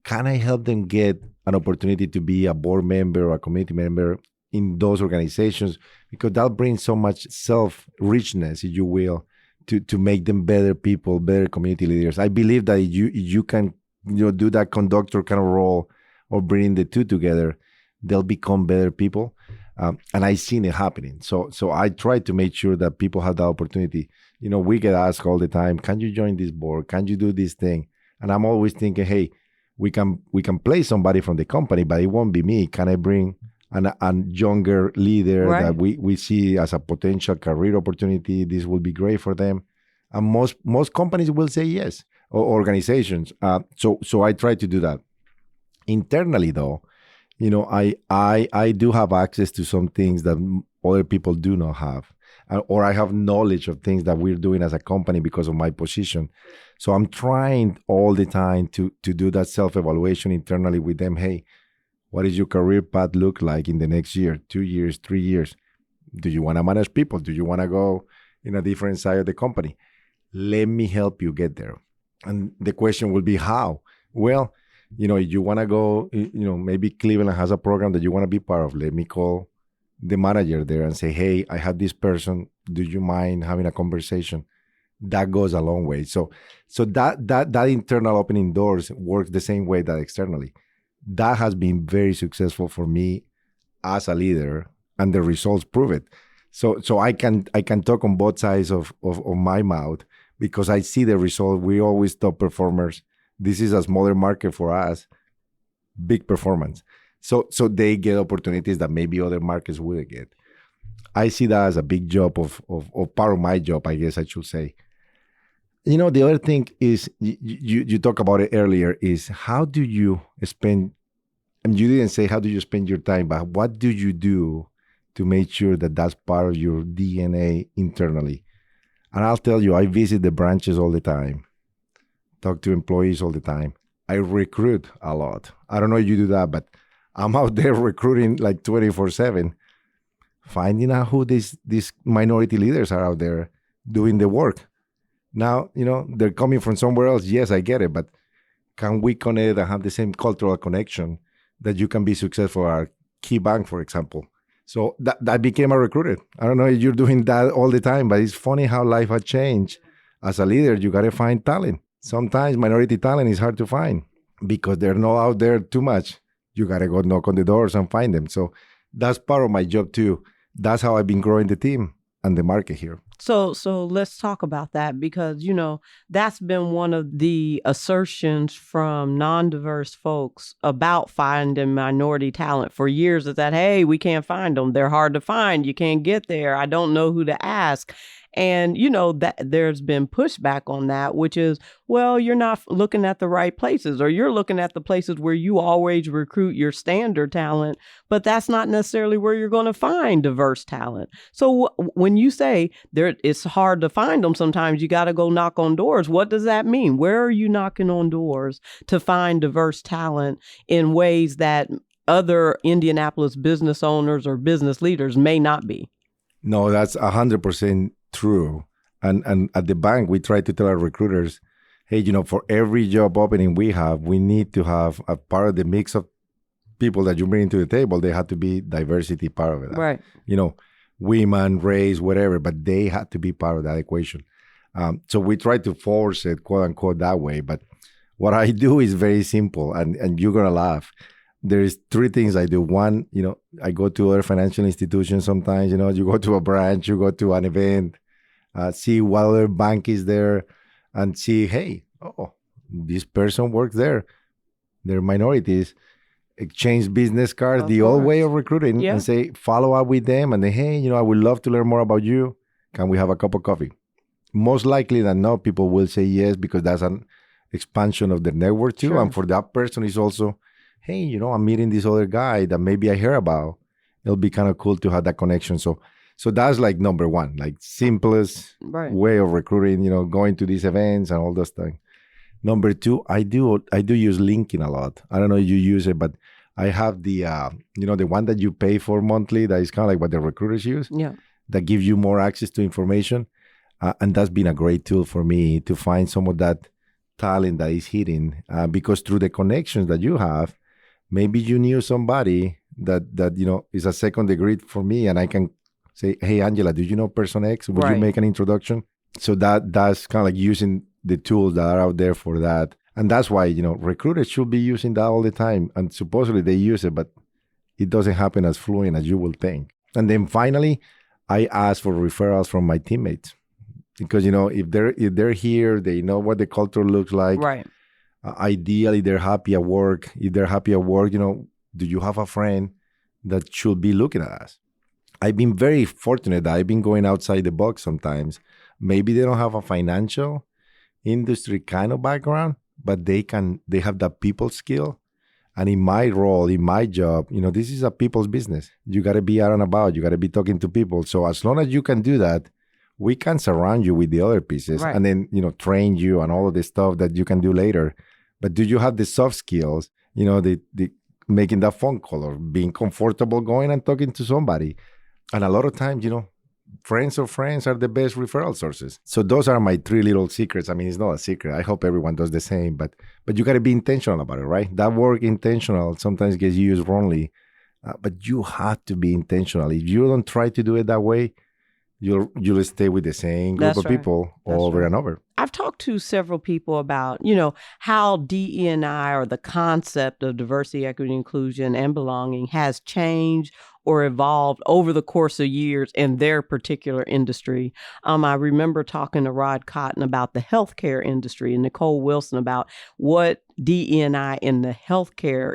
can I help them get an opportunity to be a board member or a community member in those organizations? Because that brings so much self-richness, if you will, to make them better people, better community leaders. I believe that you can do that conductor kind of role or bring the two together, they'll become better people. And I've seen it happening. So I try to make sure that people have the opportunity. We get asked all the time, can you join this board? Can you do this thing? And I'm always thinking, hey, we can place somebody from the company, but it won't be me. Can I bring a younger leader that we see as a potential career opportunity? This will be great for them. And most companies will say yes, or organizations. So I try to do that. Internally, though, I do have access to some things that other people do not have, or I have knowledge of things that we're doing as a company because of my position. So I'm trying all the time to do that self-evaluation internally with them. Hey, what does your career path look like in the next year, 2 years, 3 years? Do you want to manage people? Do you want to go in a different side of the company? Let me help you get there. And the question will be how? Well, you want to go, maybe Cleveland has a program that you want to be part of. Let me call the manager there and say, hey, I have this person. Do you mind having a conversation? That goes a long way. So that internal opening doors works the same way that externally. That has been very successful for me as a leader, and the results prove it. So I can talk on both sides of my mouth because I see the result. We always top performers. This is a smaller market for us, big performance. So they get opportunities that maybe other markets wouldn't get. I see that as a big job of part of my job, I guess I should say. The other thing is, you talked about it earlier, is how do you spend, and you didn't say how do you spend your time, but what do you do to make sure that that's part of your DNA internally? And I'll tell you, I visit the branches all the time. Talk to employees all the time. I recruit a lot. I don't know if you do that, but I'm out there recruiting like 24/7, finding out who these minority leaders are out there doing the work. Now, they're coming from somewhere else. Yes, I get it, but can we connect and have the same cultural connection that you can be successful at KeyBank, for example? So that became a recruiter. I don't know if you're doing that all the time, but it's funny how life has changed. As a leader, you got to find talent. Sometimes minority talent is hard to find. because they're not out there too much. You got to go knock on the doors and find them. So that's part of my job too. That's how I've been growing the team and the market here. So let's talk about that, because, that's been one of the assertions from non-diverse folks about finding minority talent for years, is that, hey, we can't find them. They're hard to find. You can't get there. I don't know who to ask. And, that there's been pushback on that, which is, well, you're not looking at the right places, or you're looking at the places where you always recruit your standard talent, but that's not necessarily where you're going to find diverse talent. So when you say it's hard to find them, sometimes you got to go knock on doors. What does that mean? Where are you knocking on doors to find diverse talent in ways that other Indianapolis business owners or business leaders may not be? No, that's 100% true. And at the bank, we try to tell our recruiters, hey, for every job opening we have, we need to have a part of the mix of people that you bring to the table. They have to be diversity part of it. Right. Women, race, whatever, but they had to be part of that equation. So we try to force it, quote unquote, that way. But what I do is very simple, and you're going to laugh. There's three things I do. One, I go to other financial institutions sometimes. You go to a branch, you go to an event, see what other bank is there, and see, hey, this person works there. They're minorities. Exchange business cards, the old way of recruiting, and say, follow up with them, and then, hey, I would love to learn more about you. Can we have a cup of coffee? Most likely than not, people will say yes, because that's an expansion of the network too. Sure. And for that person, it's also, hey, I'm meeting this other guy that maybe I hear about. It'll be kind of cool to have that connection. So that's like number one, like simplest way of recruiting, going to these events and all those things. Number two, I do use LinkedIn a lot. I don't know if you use it, but I have the, the one that you pay for monthly, that is kind of like what the recruiters use. Yeah. That gives you more access to information. And that's been a great tool for me to find some of that talent that is hidden. Because through the connections that you have, maybe you knew somebody that is a second degree for me, and I can say, hey, Angela, do you know person X? Would you make an introduction? So that's kind of like using the tools that are out there for that. And that's why, recruiters should be using that all the time. And supposedly they use it, but it doesn't happen as fluent as you will think. And then finally, I ask for referrals from my teammates. Because, if they're here, they know what the culture looks like. Right. Ideally, they're happy at work. If they're happy at work, do you have a friend that should be looking at us? I've been very fortunate that I've been going outside the box sometimes. Maybe they don't have a financial industry kind of background, but they have that people skill. And in my role, in my job, this is a people's business. You got to be out and about. You got to be talking to people. So as long as you can do that, we can surround you with the other pieces and then, train you and all of the stuff that you can do later. But do you have the soft skills, the making that phone call or being comfortable going and talking to somebody? And a lot of times, friends of friends are the best referral sources. So those are my three little secrets. I mean, it's not a secret. I hope everyone does the same, but you got to be intentional about it, right? That word intentional sometimes gets used wrongly, but you have to be intentional. If you don't try to do it that way, you'll stay with the same group of people over and over. I've talked to several people about, how DE&I, or the concept of diversity, equity, inclusion, and belonging, has changed or evolved over the course of years in their particular industry. I remember talking to Rod Cotton about the healthcare industry and Nicole Wilson about what DE&I in the healthcare,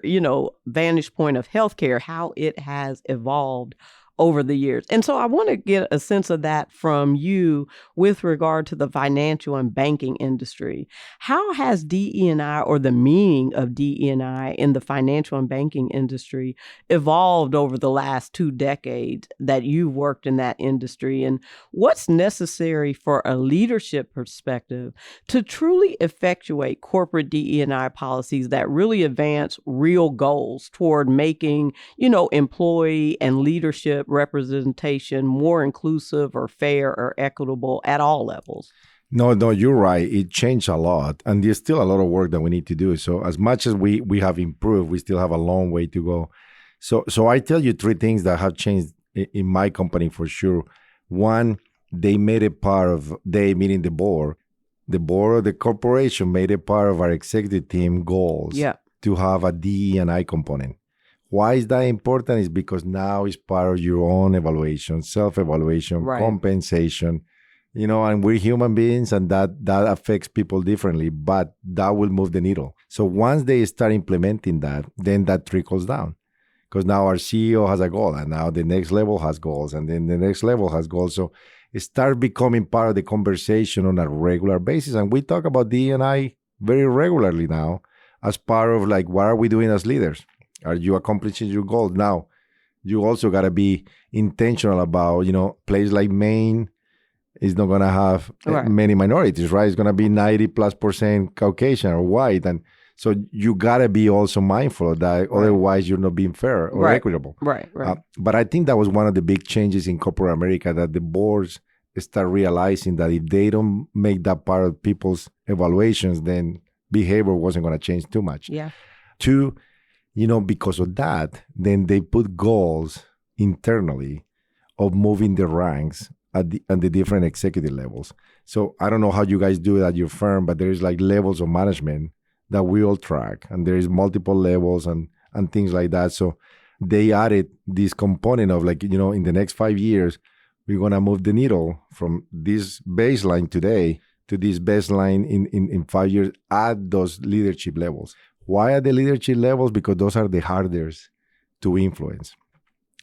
vantage point of healthcare, how it has evolved over the years. And so I want to get a sense of that from you with regard to the financial and banking industry. How has DE&I, or the meaning of DE&I in the financial and banking industry, evolved over the last 2 decades that you've worked in that industry? And what's necessary for a leadership perspective to truly effectuate corporate DE&I policies that really advance real goals toward making, employee and leadership representation more inclusive or fair or equitable at all levels? No, you're right. It changed a lot. And there's still a lot of work that we need to do. So as much as we have improved, we still have a long way to go. So I tell you 3 things that have changed in my company for sure. One, they made it part of, they meaning the board, the board of the corporation made it part of our executive team goals to have a DE&I component. Why is that important? Is because now it's part of your own evaluation, self-evaluation, compensation, and we're human beings, and that affects people differently, but that will move the needle. So once they start implementing that, then that trickles down. Because now our CEO has a goal, and now the next level has goals, and then the next level has goals. So it starts becoming part of the conversation on a regular basis. And we talk about D&I very regularly now as part of like, what are we doing as leaders? Are you accomplishing your goals? Now, you also got to be intentional about, place like Maine is not going to have many minorities, right? It's going to be 90+% Caucasian or white. And so you got to be also mindful of that. Otherwise, you're not being fair or equitable. Right. But I think that was one of the big changes in corporate America, that the boards start realizing that if they don't make that part of people's evaluations, then behavior wasn't going to change too much. Yeah. Two, because of that, then they put goals internally of moving the ranks at the different executive levels. So I don't know how you guys do it at your firm, but there's like levels of management that we all track, and there is multiple levels and things like that. So they added this component of like, in the next 5 years, we're going to move the needle from this baseline today to this baseline in 5 years at those leadership levels. Why are the leadership levels? Because those are the hardest to influence.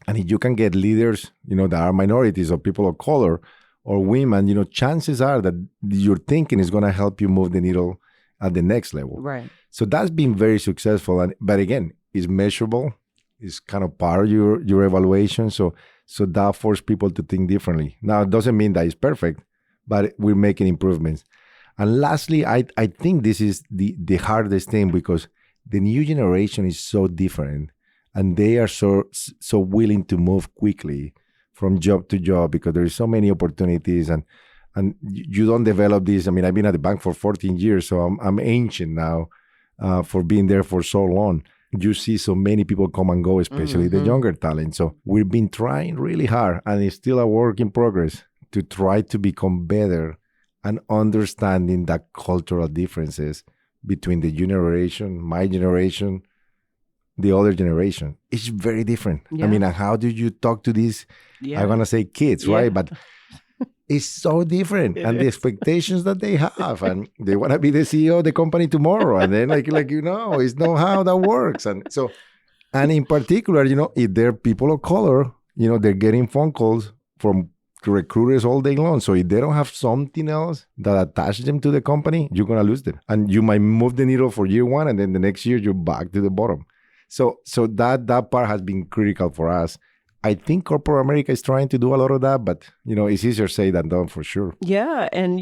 And if you can get leaders, that are minorities or people of color or women, chances are that your thinking is going to help you move the needle at the next level. Right. So that's been very successful. But again, it's measurable. It's kind of part of your evaluation. So that forces people to think differently. Now, it doesn't mean that it's perfect, but we're making improvements. And lastly, I think this is the hardest thing, because the new generation is so different, and they are so willing to move quickly from job to job because there is so many opportunities, and you don't develop this. I mean, I've been at the bank for 14 years, so I'm ancient now for being there for so long. You see so many people come and go, especially the younger talent. So we've been trying really hard, and it's still a work in progress, to try to become better and understanding the cultural differences between the generation, my generation, the other generation. It's very different. Yeah. I mean, how do you talk to these, I'm going to say kids, right? But it's so different. And the expectations that they have, and they want to be the CEO of the company tomorrow. And then it's not how that works. And so, and in particular, if they're people of color, they're getting phone calls from recruiters all day long. So if they don't have something else that attaches them to the company, you're going to lose them. And you might move the needle for year one, and then the next year you're back to the bottom. So that part has been critical for us. I think corporate America is trying to do a lot of that, but, it's easier said than done for sure. Yeah. And,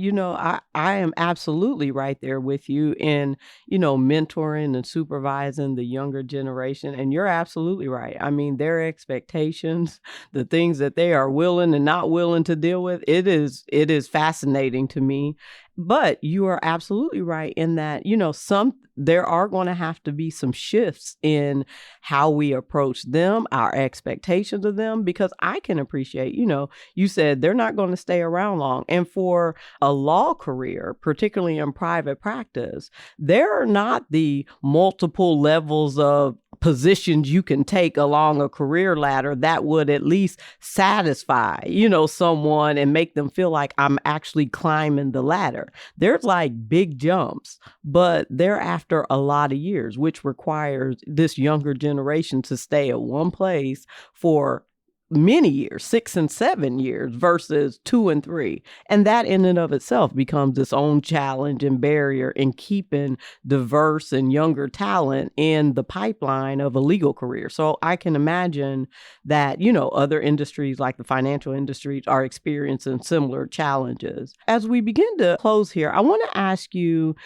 I am absolutely right there with you in, mentoring and supervising the younger generation. And you're absolutely right. I mean, their expectations, the things that they are willing and not willing to deal with, it is fascinating to me. But you are absolutely right in that, there are going to have to be some shifts in how we approach them, our expectations of them, because I can appreciate, you said they're not going to stay around long. And for a law career, particularly in private practice, there are not the multiple levels of positions you can take along a career ladder that would at least satisfy, someone and make them feel like I'm actually climbing the ladder. There's like big jumps, but they're after a lot of years, which requires this younger generation to stay at one place for many years, 6 and 7 years versus 2 and 3. And that in and of itself becomes its own challenge and barrier in keeping diverse and younger talent in the pipeline of a legal career. So I can imagine that, other industries like the financial industries are experiencing similar challenges. As we begin to close here, I want to ask you,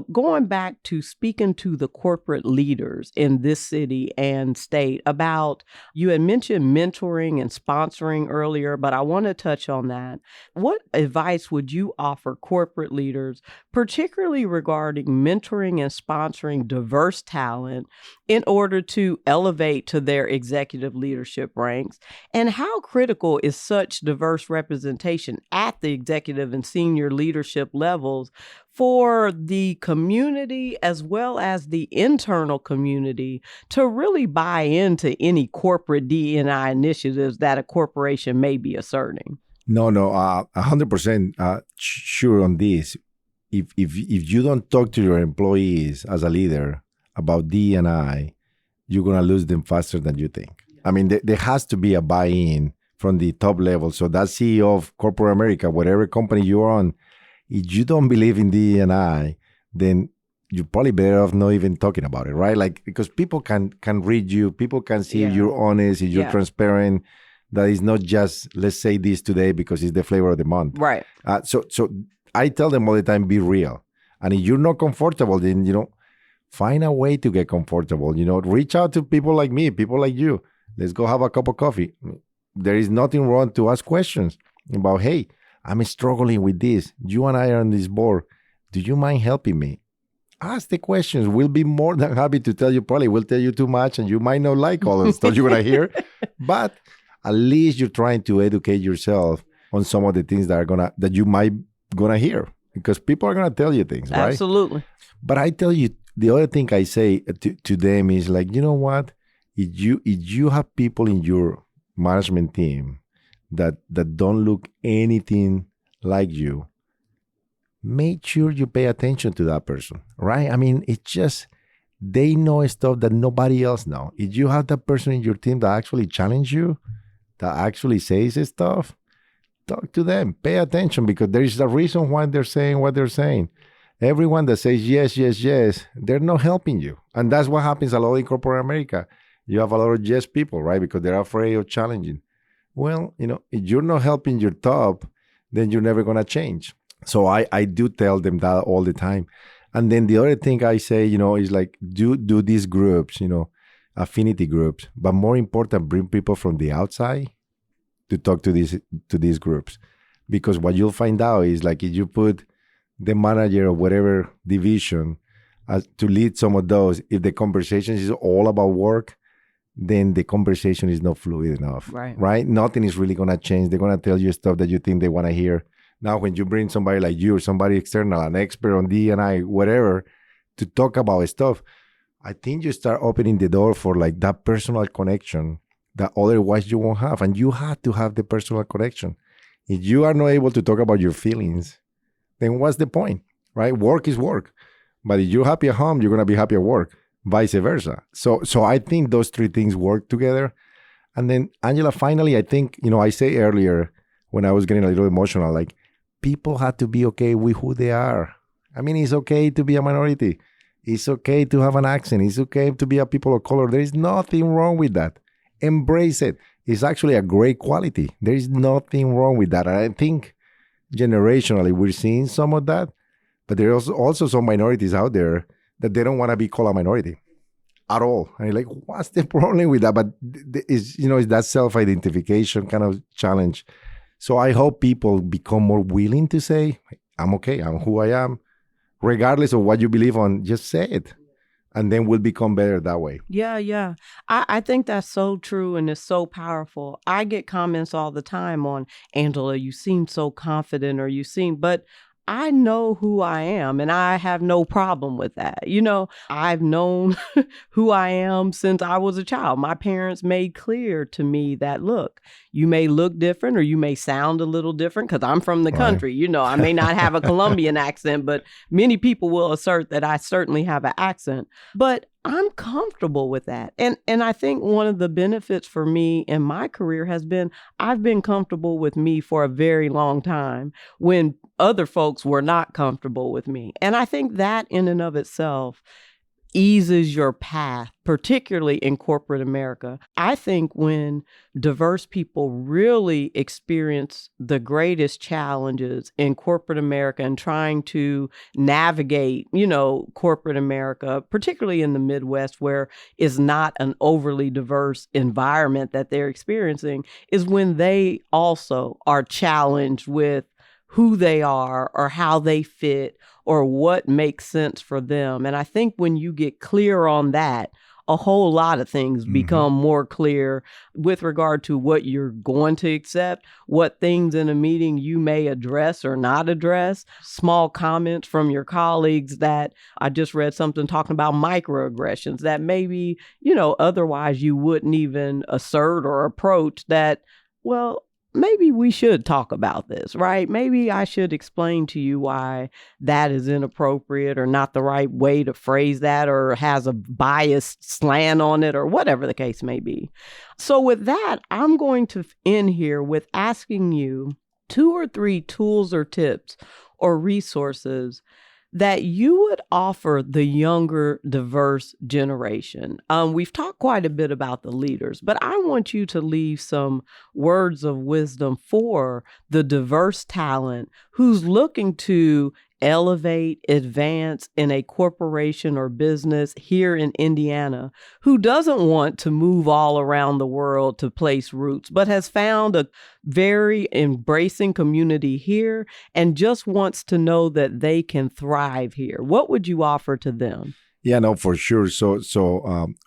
going back to speaking to the corporate leaders in this city and state about, you had mentioned mentoring mentoring and sponsoring earlier, but I want to touch on that. What advice would you offer corporate leaders, particularly regarding mentoring and sponsoring diverse talent in order to elevate to their executive leadership ranks? And how critical is such diverse representation at the executive and senior leadership levels for the community as well as the internal community to really buy into any corporate D&I initiatives that a corporation may be asserting? No, 100% sure on this. If you don't talk to your employees as a leader about D&I, you're going to lose them faster than you think. I mean, there has to be a buy-in from the top level. So that CEO of corporate America, whatever company you're on, if you don't believe in D&I, then you're probably better off not even talking about it, right? Like, because people can read you, people can see if you're honest, if you're transparent, that is not just, let's say this today because it's the flavor of the month. Right. So I tell them all the time, be real. And if you're not comfortable, then, find a way to get comfortable. Reach out to people like me, people like you. Let's go have a cup of coffee. There is nothing wrong to ask questions about, hey, I'm struggling with this. You and I are on this board. Do you mind helping me? Ask the questions. We'll be more than happy to tell you. Probably we'll tell you too much and you might not like all the stuff you're going to hear. But at least you're trying to educate yourself on some of the things that you might gonna hear, because people are gonna tell you things, right? Absolutely. But I tell you, the other thing I say to them is like, you know what? If you have people in your management team that don't look anything like you, make sure you pay attention to that person, right? I mean, it's just, they know stuff that nobody else knows. If you have that person in your team that actually challenge you, that actually says stuff, talk to them, pay attention, because there is a reason why they're saying what they're saying. Everyone that says yes, yes, yes, they're not helping you. And that's what happens a lot in corporate America. You have a lot of yes people, right? Because they're afraid of challenging. Well, if you're not helping your top, then you're never going to change. So I do tell them that all the time. And then the other thing I say, is like, do these groups, affinity groups, but more important, bring people from the outside to talk to these groups. Because what you'll find out is, like, if you put the manager of whatever division to lead some of those, if the conversation is all about work, then the conversation is not fluid enough, right? Nothing is really going to change. They're going to tell you stuff that you think they want to hear. Now, when you bring somebody like you or somebody external, an expert on D&I, whatever, to talk about stuff, I think you start opening the door for like that personal connection that otherwise you won't have. And you have to have the personal connection. If you are not able to talk about your feelings, then what's the point, right? Work is work. But if you're happy at home, you're going to be happy at work, vice versa. So I think those three things work together. And then, Angela, finally, I think, I say earlier when I was getting a little emotional, like, people have to be okay with who they are. I mean, it's okay to be a minority. It's okay to have an accent. It's okay to be a people of color. There is nothing wrong with that. Embrace it. It's actually a great quality. There is nothing wrong with that. And I think generationally, we're seeing some of that. But there are also some minorities out there that they don't want to be called a minority at all. And you're like, what's the problem with that? But it's that self-identification kind of challenge. So I hope people become more willing to say, I'm okay, I'm who I am. Regardless of what you believe on, just say it. And then we'll become better that way. Yeah. I think that's so true and it's so powerful. I get comments all the time on, Angela, you seem so confident, or but I know who I am and I have no problem with that. I've known who I am since I was a child. My parents made clear to me that, look, you may look different or you may sound a little different because I'm from the country. I may not have a Colombian accent, but many people will assert that I certainly have an accent. But I'm comfortable with that. And I think one of the benefits for me in my career has been I've been comfortable with me for a very long time when other folks were not comfortable with me. And I think that in and of itself eases your path, particularly in corporate America. I think when diverse people really experience the greatest challenges in corporate America and trying to navigate, corporate America, particularly in the Midwest, where it's not an overly diverse environment that they're experiencing, is when they also are challenged with who they are or how they fit or what makes sense for them. And I think when you get clear on that, a whole lot of things become more clear with regard to what you're going to accept, what things in a meeting you may address or not address, small comments from your colleagues that I just read something talking about microaggressions that maybe, otherwise you wouldn't even assert or approach that, well, maybe we should talk about this, right? Maybe I should explain to you why that is inappropriate or not the right way to phrase that or has a biased slant on it or whatever the case may be. So with that, I'm going to end here with asking you 2 or 3 tools or tips or resources that you would offer the younger, diverse generation. We've talked quite a bit about the leaders, but I want you to leave some words of wisdom for the diverse talent who's looking to elevate, advance in a corporation or business here in Indiana, who doesn't want to move all around the world to place roots, but has found a very embracing community here and just wants to know that they can thrive here. What would you offer to them? Yeah, no, for sure. So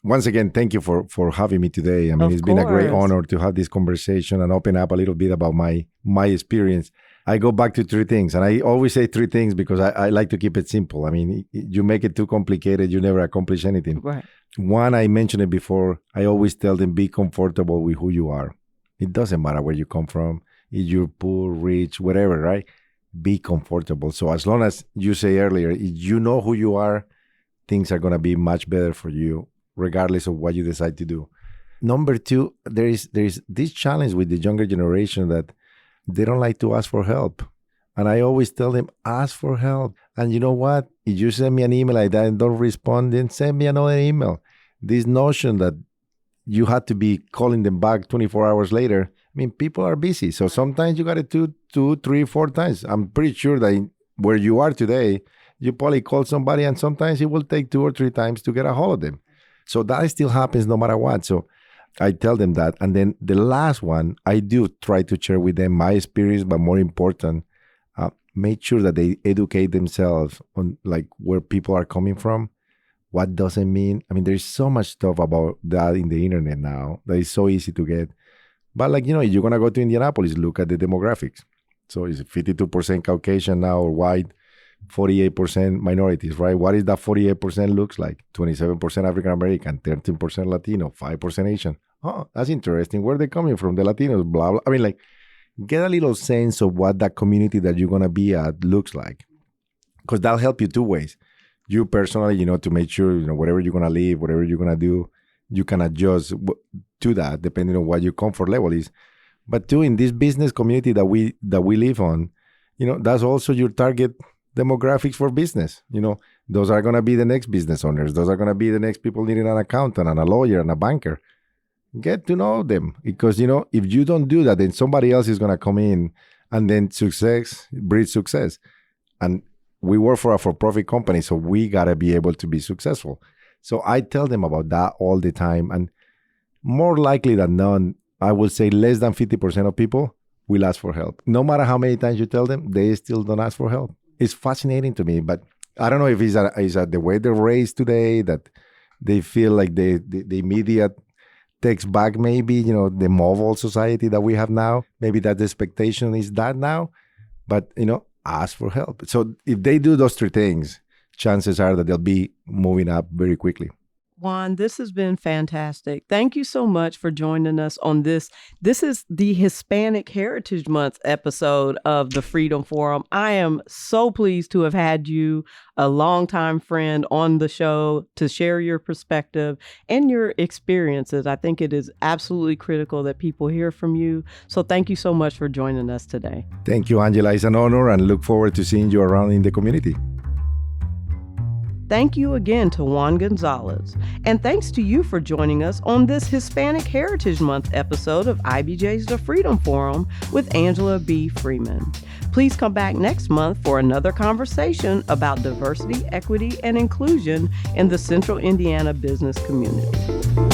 once again, thank you for having me today. I mean, it's been a great course. honor to have this conversation and open up a little bit about my experience. I go back to 3 things, and I always say 3 things because I like to keep it simple. I mean, you make it too complicated, you never accomplish anything. Right. One, I mentioned it before, I always tell them, be comfortable with who you are. It doesn't matter where you come from, if you're poor, rich, whatever, right? Be comfortable. So as long as you say earlier, if you know who you are, things are going to be much better for you, regardless of what you decide to do. Number 2, there is this challenge with the younger generation that they don't like to ask for help. And I always tell them, ask for help. And you know what? If you send me an email like that and don't respond, then send me another email. This notion that you had to be calling them back 24 hours later, I mean, people are busy. So sometimes you got to do 2, 3, 4 times. I'm pretty sure that where you are today, you probably call somebody and sometimes it will take 2 or 3 times to get a hold of them. So that still happens no matter what. So I tell them that. And then the last one, I do try to share with them my experience, but more important, make sure that they educate themselves on like where people are coming from, what doesn't mean. I mean, there's so much stuff about that in the internet now that is so easy to get. But like, if you're going to go to Indianapolis, look at the demographics. So is it 52% Caucasian now or white, 48% minorities, right? What is that 48% looks like? 27% African-American, 13% Latino, 5% Asian. Oh, that's interesting. Where are they coming from? The Latinos, blah, blah. I mean, like, get a little sense of what that community that you're going to be at looks like. Because that'll help you 2 ways. You personally, to make sure, whatever you're going to live, whatever you're going to do, you can adjust to that depending on what your comfort level is. But 2, in this business community that we live on, that's also your target demographics for business. Those are going to be the next business owners. Those are going to be the next people needing an accountant and a lawyer and a banker. Get to know them because, if you don't do that, then somebody else is going to come in and then success breeds success. And we work for a for-profit company, so we got to be able to be successful. So I tell them about that all the time. And more likely than not, I will say less than 50% of people will ask for help. No matter how many times you tell them, they still don't ask for help. It's fascinating to me, but I don't know if it's the way they're raised today that they feel like the immediate takes back maybe, the mobile society that we have now. Maybe that the expectation is that now, but, ask for help. So if they do those 3 things, chances are that they'll be moving up very quickly. Juan, this has been fantastic. Thank you so much for joining us on this. This is the Hispanic Heritage Month episode of the Freedom Forum. I am so pleased to have had you, a longtime friend, on the show to share your perspective and your experiences. I think it is absolutely critical that people hear from you. So thank you so much for joining us today. Thank you, Angela. It's an honor and look forward to seeing you around in the community. Thank you again to Juan Gonzalez. And thanks to you for joining us on this Hispanic Heritage Month episode of IBJ's The Freedom Forum with Angela B. Freeman. Please come back next month for another conversation about diversity, equity, and inclusion in the Central Indiana business community.